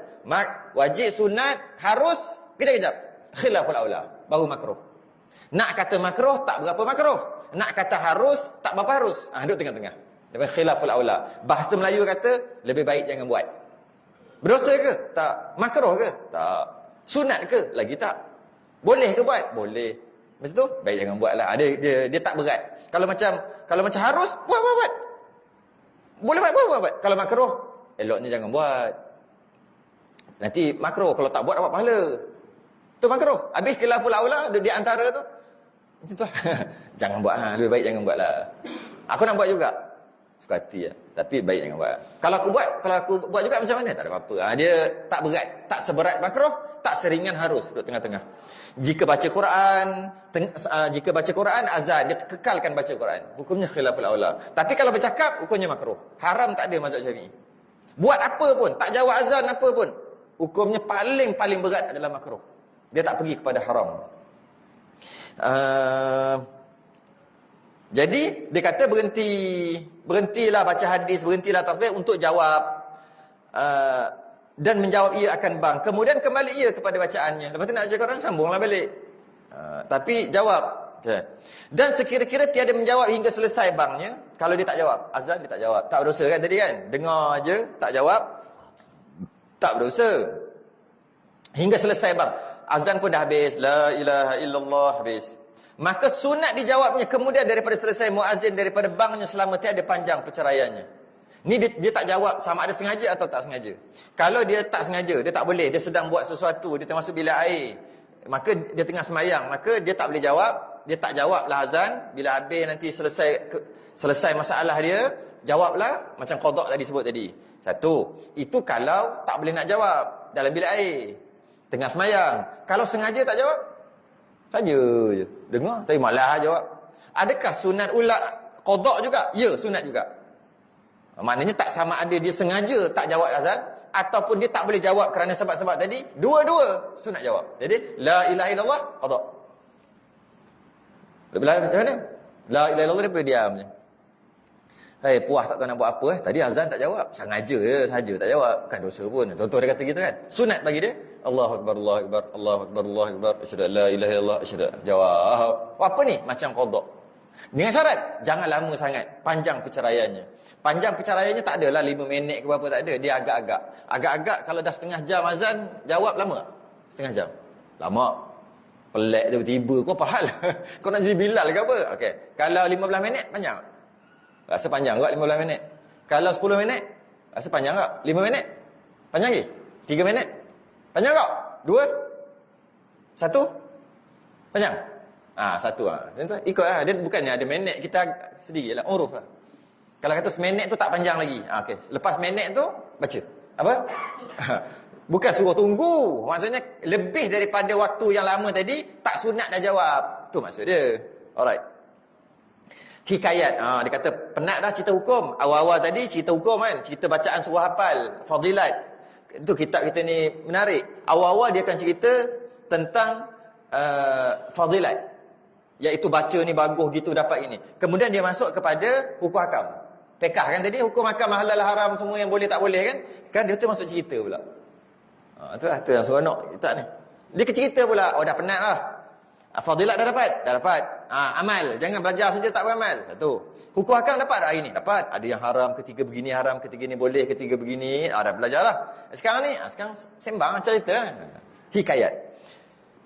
Wajib, sunat, harus, kejap. Khilaful aula. Baru makruh. Nak kata makruh, tak berapa makruh. Nak kata harus, tak berapa harus. Duduk tengah-tengah. Dia khilaful aula. Bahasa Melayu kata, lebih baik jangan buat. Berdosa ke? Tak. Makruh ke? Tak. Sunat ke? Lagi tak. Boleh ke buat? Boleh. Macam tu, baik jangan buatlah. Dia tak berat. Kalau macam harus, buat. Boleh buat. Kalau makruh, eloknya jangan buat. Nanti makruh, kalau tak buat dapat pahala. Tu makruh. Habis khilaful aula di antara tu. Macam tu. Jangan buat. Lebih baik jangan buatlah. Aku nak buat juga. Suka hati lah. Tapi baik jangan buat. Kalau aku buat juga macam mana? Tak ada apa-apa. Dia tak berat. Tak seberat makruh, tak seringan harus. Duduk tengah-tengah. Jika baca Quran, azan, dia kekalkan baca Quran. Hukumnya khilaful aula. Tapi kalau bercakap, hukumnya makruh. Haram tak ada mazhab Syafi'i. Buat apa pun, tak jawab azan apa pun, hukumnya paling berat adalah makruh. Dia tak pergi kepada haram. Jadi dia kata berhentilah baca hadis, berhentilah tasbih untuk jawab. Dan menjawab ia akan bang. Kemudian kembali ia kepada bacaannya. Lepas tu nak baca Quran, sambunglah balik. Tapi jawab. Okay. Dan sekira-kira tiada menjawab hingga selesai bangnya. Kalau dia tak jawab, azan dia tak jawab. Tak berdosa kan tadi kan? Dengar je, tak jawab. Tak berdosa. Hingga selesai bang. Azan pun dah habis. La ilaha illallah, habis. Maka sunat dijawabnya kemudian daripada selesai muazzin daripada bangnya selama tiada panjang perceraiannya. Ni dia tak jawab sama ada sengaja atau tak sengaja. Kalau dia tak sengaja, dia tak boleh, dia sedang buat sesuatu, dia termasuk bilik air, maka dia tengah semayang, maka dia tak boleh jawab, dia tak jawablah azan. Bila habis nanti selesai masalah dia, jawablah macam qada tadi sebut tadi. Satu, itu kalau tak boleh nak jawab dalam bilik air. Tengah semayang. Kalau sengaja tak jawab, saja je. Dengar, tapi malah jawab. Adakah sunat ulat qada juga? Ya, sunat juga. Maknanya tak sama ada dia sengaja tak jawab azan, ataupun dia tak boleh jawab kerana sebab-sebab tadi. Dua-dua sunat jawab. Jadi, la ilaha illallah, qada. Bila macam mana? La ilaha illallah, dia boleh diam je. Hai, puas tak tahu nak buat apa Tadi azan tak jawab. Sengaja je, saja tak jawab. Kan dosa pun. Contoh dia kata gitu kan. Sunat bagi dia. Allahu Akbar, Allahu Akbar, Allahu Akbar, Allahu Akbar. Asyhadu an la ilaha illallah, asyhadu. Jawab. Apa ni? Macam qada. Dengan syarat, jangan lama sangat. Panjang perceraiannya. Panjang perceraiannya tak adalah 5 minit ke berapa, tak ada. Dia agak-agak. Agak-agak kalau dah setengah jam azan, jawab lama tak? Setengah jam. Lama. Pelik tiba-tiba. Kau apa hal? Kau nak jadi Bilal ke apa? Okey. Kalau 15 minit, panjang. Rasa panjang tak 15 minit? Kalau 10 minit, rasa panjang tak? 5 minit? Panjang lagi? 3 minit? Panjang tak? 2? 1? Panjang? Satu lah. Ikut lah. Dia bukannya ada minit, kita sendiri lah. Uruf lah. Kalau kata seminit tu tak panjang lagi. Okey. Lepas minit tu, baca. Apa? Bukan suruh tunggu. Maksudnya, lebih daripada waktu yang lama tadi, tak sunat dah jawab. Tu maksud dia. Alright. Hikayat. Dia kata, penat dah cerita hukum. Awal-awal tadi cerita hukum kan. Cerita bacaan surah hafal. Fadilat. Itu kitab kita ni menarik. Awal-awal dia akan cerita tentang fadilat. Iaitu baca ni bagus gitu dapat ini. Kemudian dia masuk kepada hukum hakam. Fiqh kan tadi. Hukum hakam halal haram semua yang boleh tak boleh kan. Kan dia tu masuk cerita pula. Itu yang seronok kitab ni. Dia cerita pula. Oh dah penat lah. Fadilat dah dapat? Dah dapat. Amal. Jangan belajar saja tak beramal. Satu. Hukum hakam dapat hari ini? Dapat. Ada yang haram, ketiga begini haram, ketiga ni boleh, ketiga begini. Dah belajar lah. Sekarang ni, sekarang sembang cerita. Hikayat.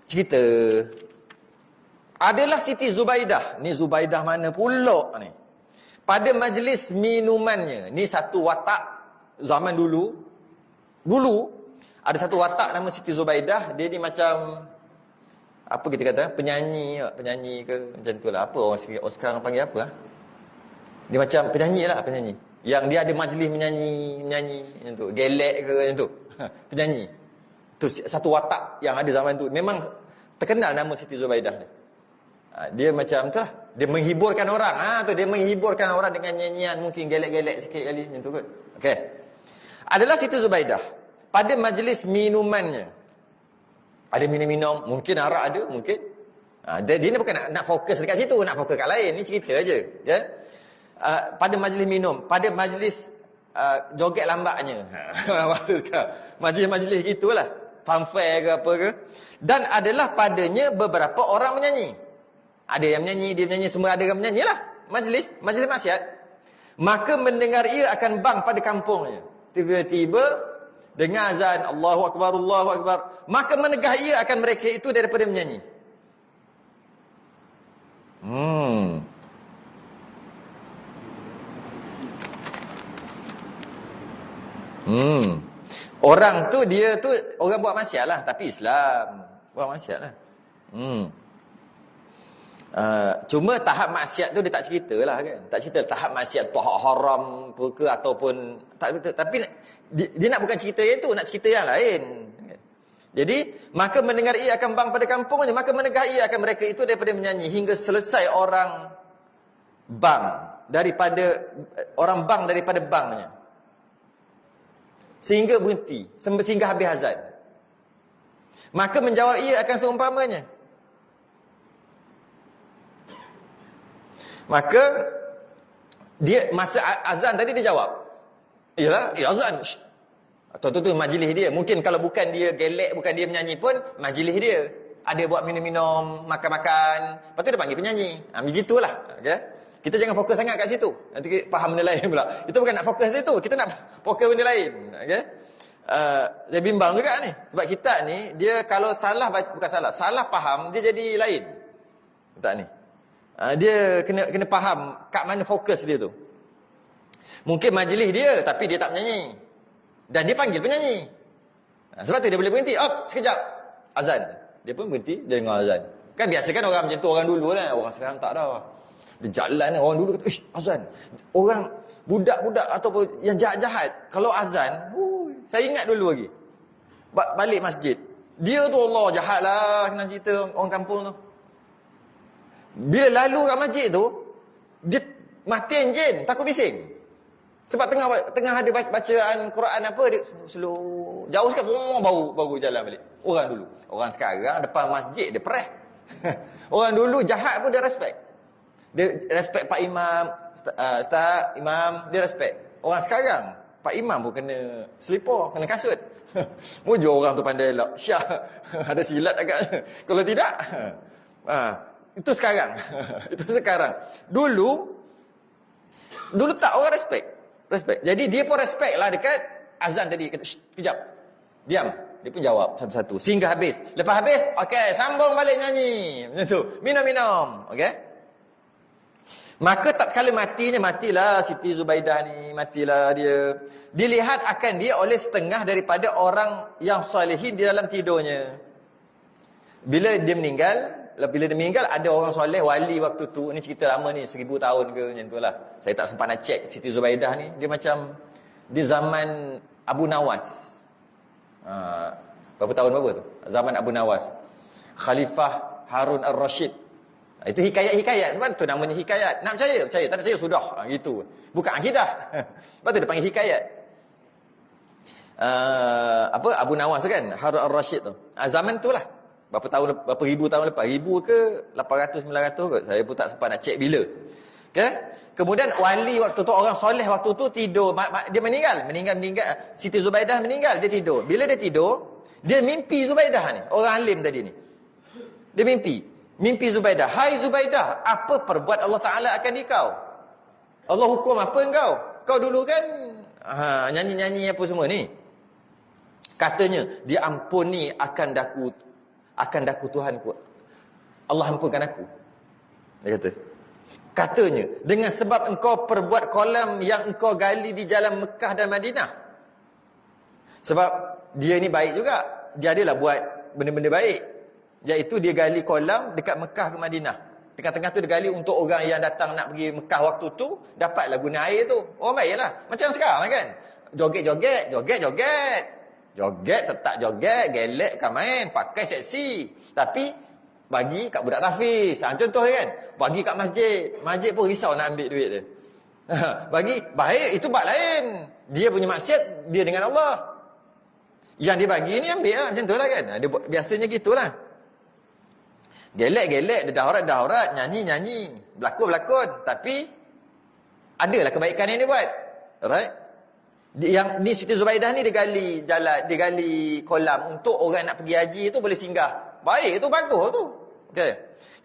Cerita. Adalah Siti Zubaidah. Ni Zubaidah mana pula ni? Pada majlis minumannya. Ni satu watak zaman dulu. Dulu, ada satu watak nama Siti Zubaidah. Dia ni macam... apa kita kata? Penyanyi ke macam tu lah. Apa orang sekarang panggil apa? Dia macam penyanyi lah, penyanyi. Yang dia ada majlis menyanyi macam tu. Gelek ke macam tu. Penyanyi. Tu satu watak yang ada zaman tu. Memang terkenal nama Siti Zubaidah ni. Dia macam tu lah. Dia menghiburkan orang. Tu dia menghiburkan orang dengan nyanyian mungkin gelek-gelek sikit kali macam tu kot. Okey. Adalah Siti Zubaidah pada majlis minumannya. Ada minum-minum, mungkin arak ada, mungkin. Dia ni bukan nak fokus dekat situ, nak fokus kat lain. Ni cerita aja, ya. Pada majlis minum, pada majlis joget lambatnya. Maksudnya majlis-majlis gitulah. Fanfare ke apa ke. Dan adalah padanya beberapa orang menyanyi. Ada yang menyanyi, dia menyanyi, semua ada yang menyanyi lah. Majlis maksiat. Maka mendengar ia akan bang pada kampungnya. Tiba-tiba dengar azan, Allahu Akbar, Allahu Akbar. Maka menegah ia akan mereka itu daripada menyanyi. Orang tu, dia tu orang buat maksiat lah. Tapi Islam buat maksiat lah. Cuma tahap maksiat tu dia tak cerita lah kan. Tak cerita tahap maksiat tu haram ke ataupun tak, tapi dia nak bukan cerita yang tu, nak cerita yang lain. Jadi maka mendengar ia akan bang pada kampungnya, maka menegah ia akan mereka itu daripada menyanyi hingga selesai orang bang daripada bangnya, sehingga berhenti, sehingga habis azan. Maka menjawab ia akan seumpamanya. Maka dia masa azan tadi dia jawab, "Iyalah, azan." Atau tu majlis dia. Mungkin kalau bukan dia gelek, bukan dia menyanyi pun majlis dia. Ada buat minum-minum, makan-makan. Lepas tu dia panggil penyanyi. Begitulah. Okay? Kita jangan fokus sangat kat situ. Nanti faham benda lain pula. Kita bukan nak fokus situ, kita nak fokus benda lain. Okay? Saya bimbang juga ni. Sebab kita ni, dia kalau salah, bukan salah faham, dia jadi lain. Tak ni. Dia kena faham kat mana fokus dia tu. Mungkin majlis dia, tapi dia tak menyanyi. Dan dia panggil penyanyi. Sebab tu dia boleh berhenti. Sekejap. Azan. Dia pun berhenti, dia dengar azan. Kan biasa kan orang macam tu orang dulu kan. Orang sekarang tak dah. Dia jalan orang dulu kata, azan. Orang budak-budak ataupun yang jahat-jahat. Kalau azan, saya ingat dulu lagi. Balik masjid. Dia tu Allah jahat lah kena cerita orang kampung tu. Bila lalu kat masjid tu, dia matiin jin, takut bising. Sebab tengah ada bacaan Quran apa, dia slow. Jauh sikit, baru jalan balik. Orang dulu. Orang sekarang depan masjid, dia pereh. Orang dulu jahat pun dia respect. Dia respect Pak Imam, Ustaz, Imam, dia respect. Orang sekarang, Pak Imam pun kena selipar, kena kasut. Mujur orang tu pandai elok. Syah, ada silat agaknya. Kalau tidak, itu sekarang. Itu sekarang. Dulu tak orang respect. Jadi dia pun respect lah dekat azan tadi. Kata, kejap. Diam. Dia pun jawab satu-satu. Sehingga habis. Lepas habis, okey, sambung balik nyanyi. Macam tu. Minum. Okey. Maka tak kala matilah Siti Zubaidah ni. Matilah dia. Dilihat akan dia oleh setengah daripada orang yang salihin di dalam tidurnya. Bila dia meninggal, ada orang soleh, wali waktu tu. Ni cerita lama ni, 1000 tahun ke macam tu lah. Saya tak sempat nak cek Siti Zubaidah ni. Dia macam, di zaman Abu Nawas. Berapa tahun tu? Zaman Abu Nawas. Khalifah Harun Ar-Rashid. Itu hikayat-hikayat. Sebab tu namanya hikayat. Nak percaya? Percaya. Tak nak percaya? Sudah. Gitu. Bukan akidah. Lepas tu dia panggil hikayat. Abu Nawas tu kan? Harun Ar-Rashid tu. Zaman tu lah. Berapa ribu tahun lepas? 1000 ke 800, 900 ke? Saya pun tak sempat nak cek bila. Okay? Kemudian wali waktu tu, orang soleh waktu tu tidur. Dia meninggal. Siti Zubaidah meninggal. Dia tidur. Bila dia tidur, dia mimpi Zubaidah ni. Orang alim tadi ni. Dia mimpi Zubaidah. Hai Zubaidah, apa perbuat Allah Ta'ala akan dikau? Allah hukum apa engkau? Kau dulu kan nyanyi-nyanyi apa semua ni. Katanya, diampuni akan daku Tuhanku. Allah ampunkan aku. Dia kata. Katanya, dengan sebab engkau perbuat kolam yang engkau gali di jalan Mekah dan Madinah. Sebab dia ni baik juga. Dia adalah buat benda-benda baik. Iaitu dia gali kolam dekat Mekah ke Madinah. Tengah-tengah tu dia gali untuk orang yang datang nak pergi Mekah waktu tu, dapatlah guna air tu. Orang baik lah. Macam sekarang kan. Joget. Joget, tetap joget, gelek bukan main, pakai seksi. Tapi bagi kat budak tahfiz. Contoh kan. Bagi kat masjid. Masjid pun risau nak ambil duit dia. Bagi, baik, itu bab lain. Dia punya maksiat, dia dengan Allah. Yang dia bagi ni ambil lah. Macam tu lah kan. Dia biasanya gitulah. Gelek, dahaurat, nyanyi, berlakon. Tapi, adalah kebaikan yang dia buat. Alright? Yang ni Siti Zubaidah ni dia gali kolam untuk orang nak pergi haji tu boleh singgah. Baik tu, bagus tu. Okey.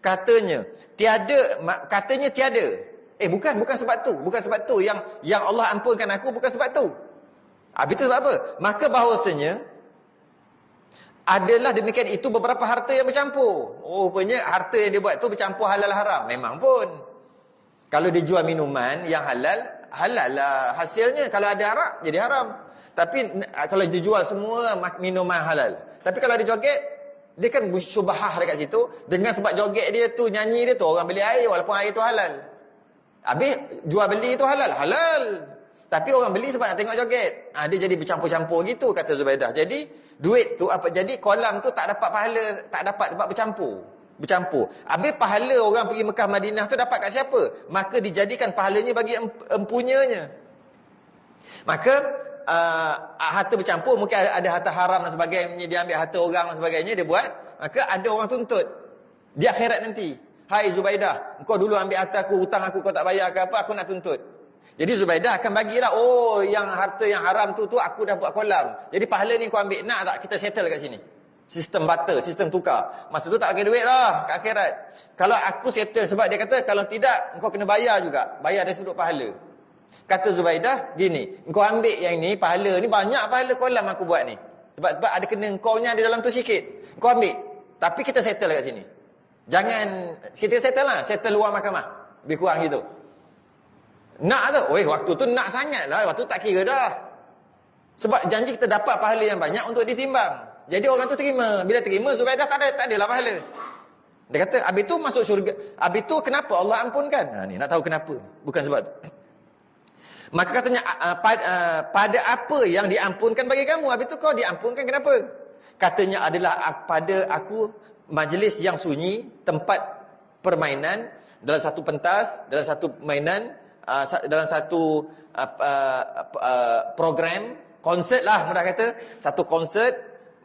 Katanya tiada. Bukan sebab tu yang Allah ampunkan aku, bukan sebab tu. Habis tu sebab apa? Maka bahawasanya adalah demikian itu beberapa harta yang bercampur. Rupanya harta yang dia buat tu bercampur halal haram. Memang pun. Kalau dia jual minuman yang halal lah hasilnya. Kalau ada arak, jadi haram. Tapi kalau dia jual semua minuman halal. Tapi kalau dia joget, dia kan syubhah dekat situ. Dengan sebab joget dia tu, nyanyi dia tu, orang beli air walaupun air tu halal. Habis jual beli tu halal. Tapi orang beli sebab nak tengok joget. Dia jadi bercampur-campur gitu, kata Zubaidah. Jadi duit tu jadi kolam tu tak dapat pahala, tak dapat sebab bercampur. Habis pahala orang pergi Mekah Madinah tu dapat kat siapa? Maka dijadikan pahalanya bagi empunyanya. Maka harta bercampur, mungkin ada harta haram dan sebagainya, dia ambil harta orang dan sebagainya, dia buat. Maka ada orang tuntut di akhirat nanti. Hai Zubaidah, kau dulu ambil harta aku, hutang aku, kau tak bayar ke apa, aku nak tuntut. Jadi Zubaidah akan bagilah, yang harta yang haram tu aku dah buat kolam. Jadi pahala ni kau ambil, nak tak kita settle kat sini? Sistem barter, sistem tukar. Masa tu tak pakai duit lah kat akhirat. Kalau aku settle, sebab dia kata kalau tidak kau kena bayar juga. Bayar dari sudut pahala. Kata Zubaidah gini, kau ambil yang ni, pahala ni banyak pahala kolam aku buat ni. Sebab ada kena kau nya ada dalam tu sikit. Kau ambil. Tapi kita settle kat sini. Jangan kita settle lah, settle luar mahkamah. Lebih kurang gitu. Nak tu. Waktu tu nak sangat lah. Waktu tu tak kira dah. Sebab janji kita dapat pahala yang banyak untuk ditimbang. Jadi orang tu terima. Bila terima, Zubaidah tak adalah pahala. Dia kata, habis tu masuk syurga. Habis tu kenapa Allah ampunkan? Ni nak tahu kenapa. Bukan sebab tu. Maka katanya, pada apa yang diampunkan bagi kamu? Habis tu kau diampunkan kenapa? katanya adalah pada aku majlis yang sunyi, tempat permainan, dalam satu pentas, dalam satu mainan, dalam satu program, konsert lah mudah kata, satu konsert,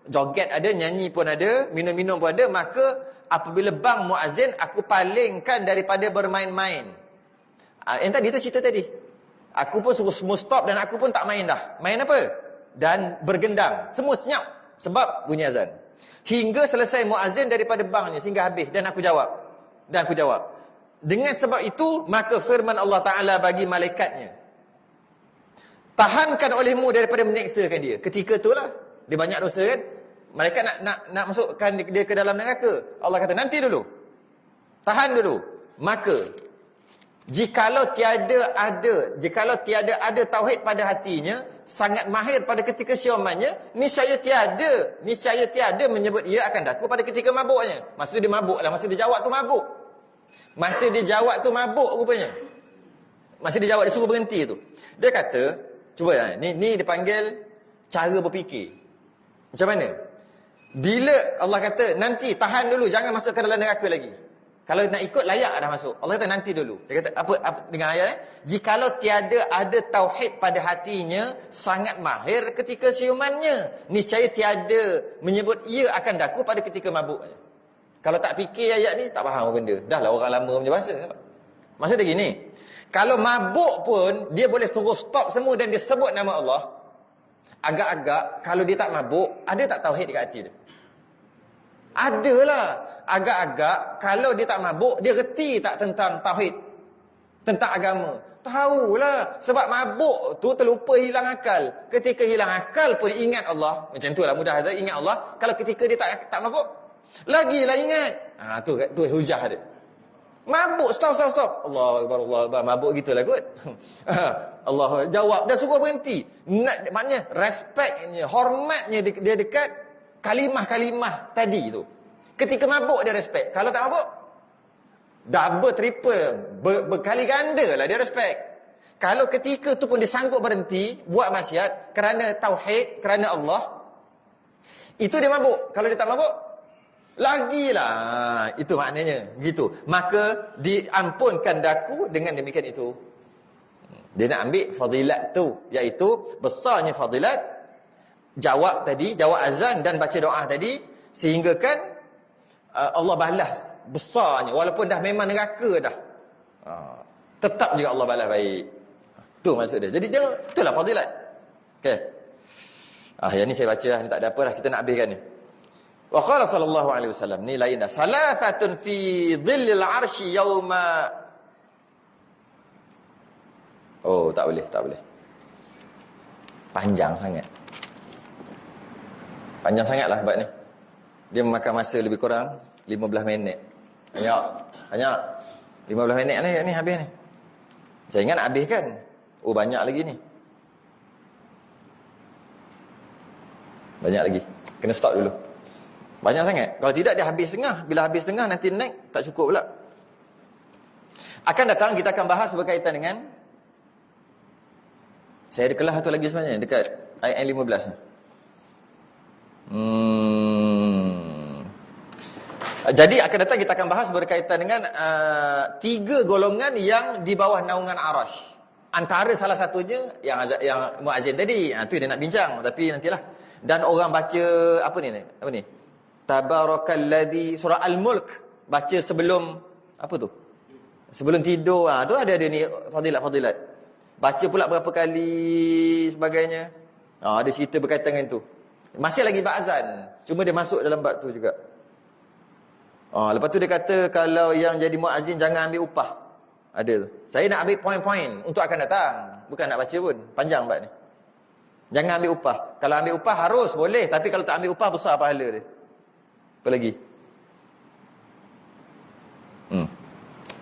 joget ada, nyanyi pun ada, minum-minum pun ada, maka apabila bang muazzin, aku palingkan daripada bermain-main. Yang tadi tu cerita tadi. Aku pun suruh semua stop dan aku pun tak main dah. Main apa? Dan bergendang. Semua senyap sebab bunyi azan. Hingga selesai muazzin daripada bangnya, sehingga habis. Dan aku jawab. Dengan sebab itu, maka firman Allah Ta'ala bagi malaikatnya, tahankan olehmu daripada menyeksakan dia. Ketika itulah, dia banyak dosa kan? Malaikat nak masukkan dia ke dalam neraka. Allah kata, nanti dulu. Tahan dulu. Maka jikalau tiada ada tauhid pada hatinya, sangat mahir pada ketika siumannya, niscaya tiada menyebut ia akan daku pada ketika mabuknya. Maksud dia mabuk lah, masa dia jawab tu mabuk. Masa dia jawab tu mabuk rupanya. Masa dia jawab, dia suruh berhenti tu. Dia kata, cuba ya, ni dipanggil cara berfikir. Macam mana? Bila Allah kata, nanti tahan dulu, jangan masuk ke dalam neraka lagi. Kalau nak ikut, layak dah masuk. Allah kata nanti dulu. Dia kata, apa dengan ayat? Jikalau tiada ada tauhid pada hatinya, sangat mahir ketika siumannya, niscaya tiada menyebut ia akan daku pada ketika mabuknya. Kalau tak fikir ayat ni, tak faham apa benda. Dah lah orang lama punya bahasa. Maksudnya gini, kalau mabuk pun, dia boleh terus stop semua dan dia sebut nama Allah. Agak-agak, kalau dia tak mabuk, ada tak tauhid dekat hati dia? Adalah. Agak-agak, kalau dia tak mabuk, dia reti tak tentang tauhid, tentang agama? Tahulah. Sebab mabuk tu terlupa, hilang akal. Ketika hilang akal pun ingat Allah. Macam tu lah, mudah saja ingat Allah. Kalau ketika dia tak mabuk, lagilah ingat. Tu hujah dia. Mabuk, stop. Allah Akbar, mabuk gitulah kot. Allah jawab, dah suruh berhenti. Maknanya respectnya, hormatnya dia dekat kalimah-kalimah tadi tu. Ketika mabuk dia respect. Kalau tak mabuk, double, triple, berkali ganda lah dia respect. Kalau ketika tu pun dia sanggup berhenti buat maksiat kerana tauhid, kerana Allah, itu dia mabuk. Kalau dia tak mabuk, lagilah. Itu maknanya gitu. Maka diampunkan daku dengan demikian itu. Dia nak ambil fadilat tu, iaitu besarnya fadilat jawab azan dan baca doa tadi, sehingga kan Allah balas besarnya, walaupun dah memang neraka dah, tetap juga Allah balas baik. Tu maksud dia. Jadi itulah fadilat. Okey. Yang ni saya baca lah, ni tak ada apa lah, kita nak habiskan ni. Wa qala sallallahu alaihi wasallam, ni lain dah. Salasatun fi dhillil arsy yauma. Oh, tak boleh. Panjang sangatlah bab ni. Dia memakan masa lebih kurang 15 minit. Banyak. 15 minit ni habis ni. Saya ingat nak habis kan. Oh, banyak lagi ni. Banyak lagi. Kena stop dulu. Banyak sangat. Kalau tidak dia habis tengah. Bila habis tengah nanti naik tak cukup pula. Akan datang kita akan bahas berkaitan dengan, saya ada kelas satu lagi sebenarnya dekat ayat 15 ni. Jadi akan datang kita akan bahas berkaitan dengan 3 golongan yang di bawah naungan Arash. Antara salah satunya yang muazzin tadi. Tu dia nak bincang, tapi nantilah. Dan orang baca apa ni? Tabarakalladzi, surah Al-Mulk, baca sebelum apa tu? Sebelum tidur. Tu ada ni fadilat-fadilat. Baca pula berapa kali sebagainya. Ada cerita berkaitan dengan tu. Masih lagi bab azan, cuma dia masuk dalam bab tu juga. Lepas tu dia kata kalau yang jadi muazzin jangan ambil upah. Ada tu. Saya nak ambil poin-poin untuk akan datang, bukan nak baca pun. Panjang bab ni. Jangan ambil upah. Kalau ambil upah harus boleh, tapi kalau tak ambil upah besar pahala dia. Apa lagi?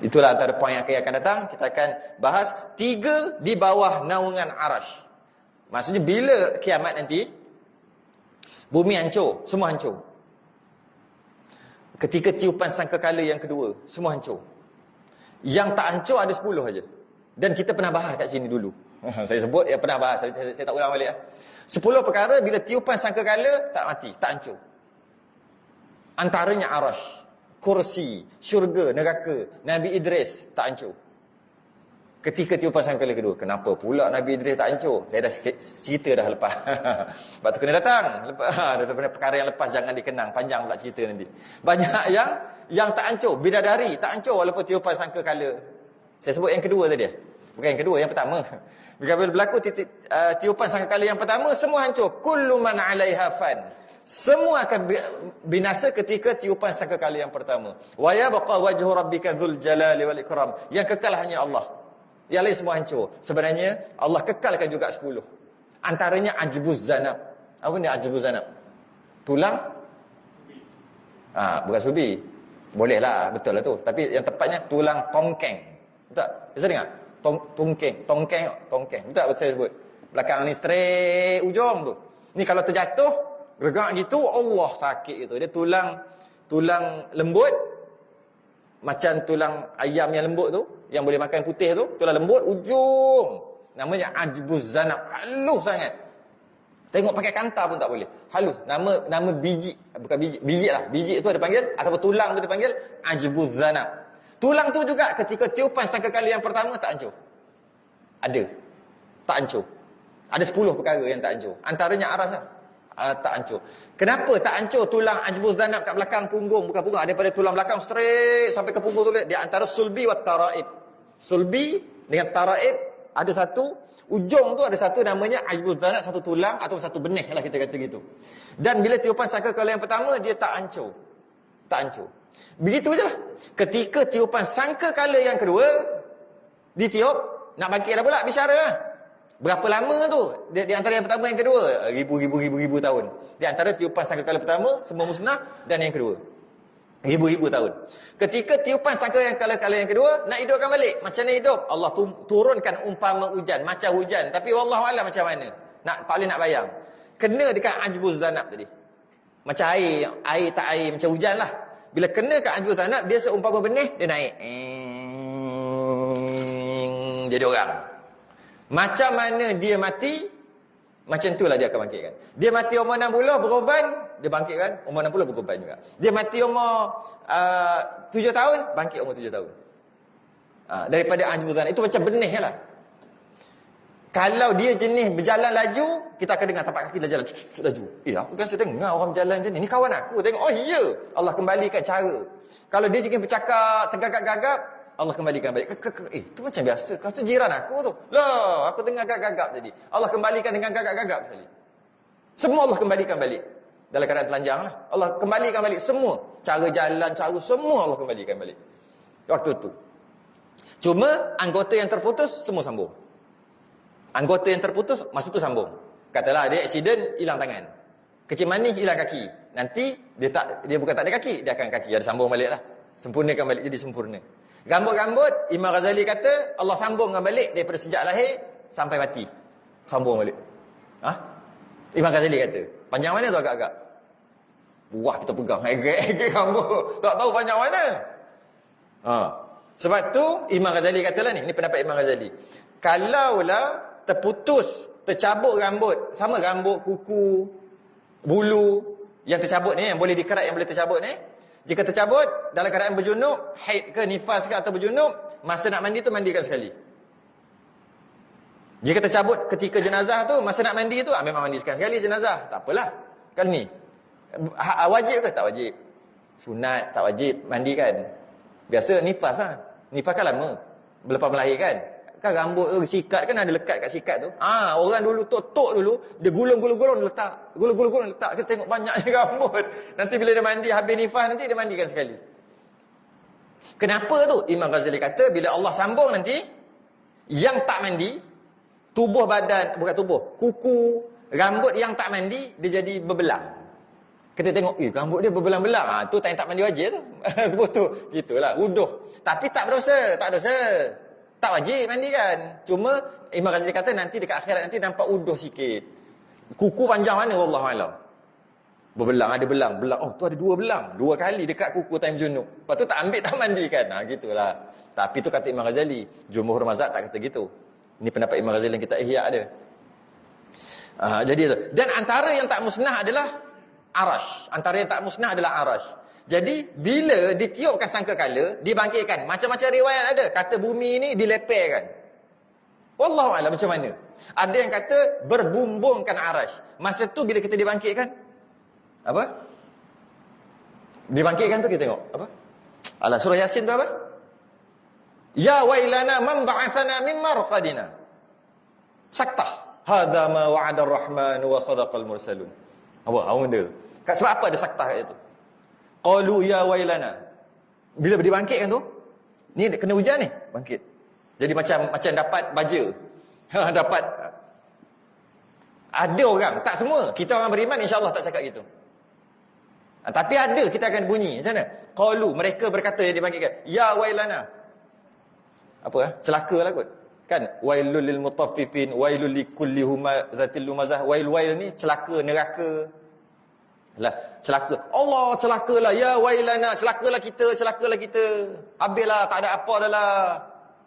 Itulah antara poin yang akan datang. Kita akan bahas 3 di bawah naungan Arash. Maksudnya bila kiamat nanti, bumi hancur, semua hancur. Ketika tiupan sangkakala yang kedua, semua hancur. Yang tak hancur ada 10 saja. Dan kita pernah bahas kat sini dulu. Saya sebut, pernah bahas, saya tak ulang balik. 10 perkara bila tiupan sangkakala tak mati, tak hancur. Antaranya arash, kursi, syurga, neraka, Nabi Idris tak hancur. Ketika tiupan sangkakala kedua, kenapa pula Nabi Idris tak hancur? Saya dah cerita dah lepas. Sebab tu kena datang. Daripada perkara yang lepas jangan dikenang, panjang pula cerita nanti. Banyak yang tak hancur. Bidadari tak hancur walaupun tiupan sangkakala. Saya sebut yang kedua tadi. Bukan yang kedua, yang pertama. Bila berlaku tiupan sangkakala yang pertama, semua hancur. Kullu man 'alaiha fan. Semua akan binasa ketika tiupan sangkakala yang pertama. Wa yabqa wajhu rabbika dzul jalali wal ikram. Yang kekal hanya Allah. Yang lain semua hancur. Sebenarnya Allah kekalkan juga 10. Antaranya ajbuz zanab. Apa ni ajbuz zanab? Tulang? Bukan subi. Boleh lah, betul lah tu. Tapi yang tepatnya tulang tongkeng. Betul? Bisa dengar? Tongkeng. Betul saya sebut. Belakang ni straight ujung tu. Ni kalau terjatuh, regak gitu, Allah sakit gitu. Dia tulang lembut, macam tulang ayam yang lembut tu, yang boleh makan putih tu, tulang lembut ujung. Namanya ajbuz zanab. Halus sangat. Tengok pakai kanta pun tak boleh. Halus. Nama biji, bukan biji lah. Biji tu ada panggil, ataupun tulang tu dipanggil ajbuz zanab. Tulang tu juga ketika tiupan sangkakala yang pertama tak hancur. Ada. Tak hancur. Ada 10 perkara yang tak hancur. Antaranya aras lah. Tak hancur. Kenapa tak hancur tulang ajbuz zanab kat belakang punggung? Bukan punggung, daripada tulang belakang straight sampai ke punggung tu. Dia antara sulbi wa taraib. Sulbi dengan taraib ada satu, ujung tu ada satu namanya ajbuz zanab, satu tulang atau satu benih lah kita kata gitu. Dan bila tiupan sangkakala yang pertama, dia tak hancur. Tak hancur. Begitu je lah. Ketika tiupan sangkakala yang kedua ditiup, nak bangkit dah pula bicara lah. Berapa lama tu? Di antara yang pertama yang kedua, ribu tahun. Di antara tiupan sangkakala pertama semua musnah, dan yang kedua ribu tahun. Ketika tiupan sangkakala yang kedua, nak hidupkan balik. Macam mana hidup? Allah turunkan umpama hujan, macam hujan. Tapi wallahualam macam mana? Tak boleh nak bayang. Kena dekat ajbuz zanab tadi. Macam air tak air, macam hujan lah. Bila kena kat ajbuz zanab, dia seumpama benih, dia naik. Jadi orang. Macam mana dia mati, macam itulah dia akan bangkitkan. Dia mati umur 60 berkorban, dia bangkitkan umur 60 berkorban juga. Dia mati umur 7 tahun, bangkit umur 7 tahun. Daripada ajbuz zanab. Itu macam benih lah. Kalau dia jenis berjalan laju, kita akan dengar tapak kaki dah jalan laju. Aku biasa dengar orang berjalan macam ni. Ni kawan aku. Tengok, oh iya. Allah kembalikan cara. Kalau dia jenis bercakap tergagap-gagap, Allah kembalikan balik. Itu macam biasa. Rasa jiran aku tu. Lah, aku dengar gagap-gagap tadi. Allah kembalikan dengan gagap-gagap sekali. Semua Allah kembalikan balik. Dalam keadaan telanjang lah. Allah kembalikan balik semua. Cara jalan, cara semua Allah kembalikan balik. Waktu tu. Cuma anggota yang terputus, semua sambung. Anggota yang terputus, masa tu sambung. Katalah dia aksiden, hilang tangan. Kecil manis, hilang kaki. Nanti, dia bukan tak ada kaki, dia akan kaki. Ada sambung balik lah. Sempurnakan balik, jadi sempurna. Rambut-rambut, Imam Ghazali kata, Allah sambungkan balik daripada sejak lahir sampai mati. Sambung balik. Imam Ghazali kata. Panjang mana tu agak-agak? Wah, kita pegang. Egek rambut. Tak tahu panjang mana. Sebab tu, Imam Ghazali katalah ni. Ini pendapat Imam Ghazali. Kalaulah terputus, tercabut rambut, sama rambut, kuku, bulu, yang tercabut ni, yang boleh dikerat, yang boleh tercabut ni. Jika tercabut, dalam keadaan berjunub, haid ke, nifas ke atau berjunub, masa nak mandi tu, mandikan sekali. Jika tercabut ketika jenazah tu, masa nak mandi tu, memang mandikan sekali jenazah. Tak apalah. Kan ni. Wajib ke? Tak wajib. Sunat, tak wajib mandikan. Biasa nifas lah. Nifas kan lama. Lepas melahirkan. Kan rambut tu, sikat kan ada lekat kat sikat tu. Orang dulu tok dulu, dia gulung-gulung letak. Gulung-gulung letak. Kita tengok banyaknya rambut. Nanti bila dia mandi, habis nifas nanti dia mandikan sekali. Kenapa tu? Imam Ghazali kata, bila Allah sambung nanti, yang tak mandi, tubuh badan, bukan tubuh, kuku, rambut yang tak mandi, dia jadi berbelang. Kita tengok, rambut dia berbelang-belang. Tu tak mandi wajib tu. Betul. Gitulah, wuduh. Tapi tak berdosa, tak dosa. Tak wajib mandikan. Cuma Imam Ghazali kata nanti dekat akhirat nanti nampak uduh sikit. Kuku panjang mana wallahualam. Berbelang, ada belang. Oh, tu ada 2 belang. 2 kali dekat kuku time junub. Lepas tu tak ambil, tak mandikan. Gitulah. Tapi tu kata Imam Ghazali. Jumhur mazhab tak kata gitu. Ini pendapat Imam Ghazali yang kita ihya ada. Jadi itu. Dan antara yang tak musnah adalah arash. Antara yang tak musnah adalah arash. Jadi bila ditiupkan sangkakala, dibangkitkan. Macam-macam riwayat ada. Kata bumi ni dileperkan. Wallahu a'lam macam mana. Ada yang kata berbumbungkan arash. Masa tu bila kita dibangkitkan, apa? Dibangkitkan tu kita tengok apa? Alah, surah Yasin tu apa? Ya wailana man ba'athana min marqadina. Saktah. Hadza ma wa'ada ar-rahman wa sadaqal mursalun. Apa benda? Sebab apa ada saktah kat situ? Qalu ya wailana. Bila dibangkitkan tu, ni kena hujan ni, bangkit. Jadi macam dapat baja. Dapat. Ada orang, tak semua. Kita orang beriman insya-Allah tak cakap gitu. Tapi ada, kita akan bunyi. Macam mana? Qalu, mereka berkata yang dibangkitkan, ya wailana. Apa? Celakalah kot. Kan? Wailul lil mutaffifin, wailul likulli humazatil lumazah. Wail ni celaka neraka. Lah, celaka. Allah celakalah, ya wailana, celakalah kita. Habislah, tak ada apa dah lah.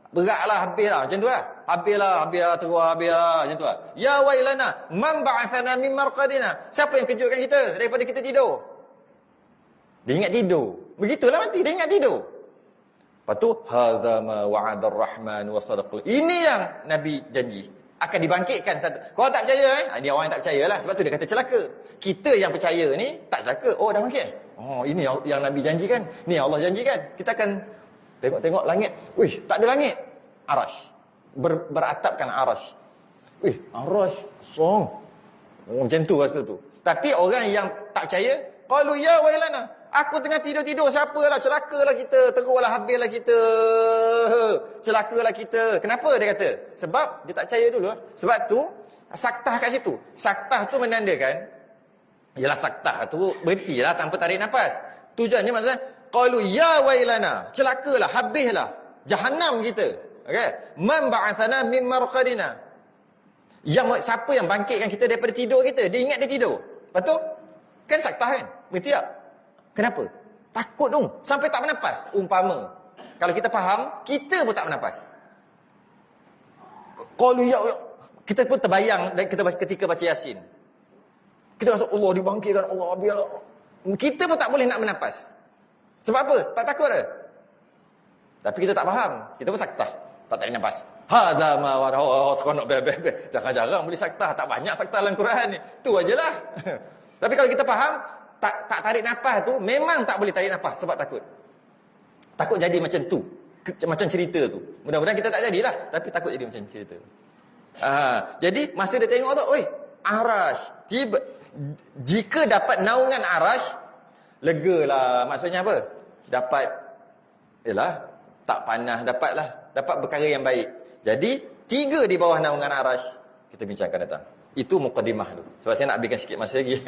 Beratlah, habislah. Macam tu lah. Habislah, terus habislah. Macam tu lah. Ya wailana, man ba'athana min marqadina. Siapa yang kejutkan kita daripada kita tidur? Dia ingat tidur. Begitulah mati, dia ingat tidur. Lepas tu, hadza ma wa'ada ar-rahman wa sadaqal. Ini yang Nabi janji. Akan dibangkitkan satu. Kau tak percaya Ini orang yang tak percaya lah. Sebab tu dia kata celaka. Kita yang percaya ni tak celaka. Oh, dah bangkit. Oh, ini yang Nabi janjikan. Ni Allah janjikan. Kita akan tengok langit. Wih, tak ada langit. Arash. Beratapkan arash. Wih, arash. Song. Oh, macam tu rasa tu. Tapi orang yang tak percaya, qalu ya wailana. Aku tengah tidur-tidur, siapalah, celakalah kita, teruklah, habislah kita. Celakalah kita. Kenapa dia kata? Sebab dia tak percaya dulu. Sebab tu, saktah kat situ. Saktah tu menandakan, ialah saktah tu berhentilah tanpa tarik nafas. Tujuannya maksudnya, qalu ya wailana, celakalah, habislah, jahannam kita. Okey? Man ba'athana min marqadina. Siapa yang bangkitkan kita daripada tidur kita? Dia ingat dia tidur. Lepas tu, kan saktah kan? Berhenti tak? Kenapa? Takut tu. Sampai tak bernafas. Umpama. Kalau kita faham, kita pun tak bernafas. Qalu ya, kita pun terbayang ketika baca Yasin. Kita rasa Allah dibangkitkan, Allah biarlah. Kita pun tak boleh nak bernafas. Sebab apa? Tak takut dah. Tapi kita tak faham. Kita pun saktah. Tak tarik nafas. Hadza ma wa'ada seronok bebek. Jarang-jarang boleh saktah. Tak banyak saktah dalam Quran ni. Tu ajalah. Tapi kalau kita faham, tak tarik nafas tu memang tak boleh tarik nafas sebab takut. Takut jadi macam tu. Macam cerita tu. Mudah-mudahan kita tak jadilah, tapi takut jadi macam cerita. Jadi masa dia tengok tu, oi, arash. Jika dapat naungan arash, legalah. Maksudnya apa? Dapat tak panas, dapat perkara yang baik. Jadi 3 di bawah naungan arash. Kita bincangkan datang. Itu mukadimah tu. Sebab saya nak ambilkan sikit masa lagi.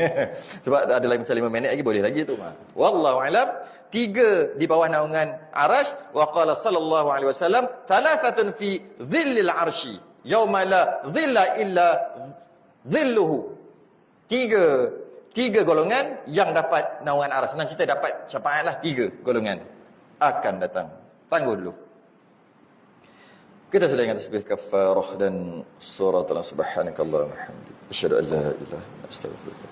Sebab ada lagi macam 5 minit lagi, boleh lagi tu. Wallahu a'lam. 3 di bawah naungan arash. Wa qala sallallahu alaihi wasallam, thalathatun fi dhillil arsy, yauma la dhilla illa dhilluhu. 3 golongan yang dapat naungan arash. Senang cerita, dapat syafaat lah. 3 golongan akan datang. Tangguh dulu. Kita sudah ingat tasbih kafarah dan surah Allah subhanakallah wa hamdi. Asyhadu an la ilaha illa anta astaghfiruka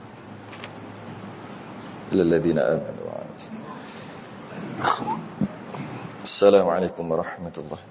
lil ladzina amanu wa Assalamualaikum warahmatullahi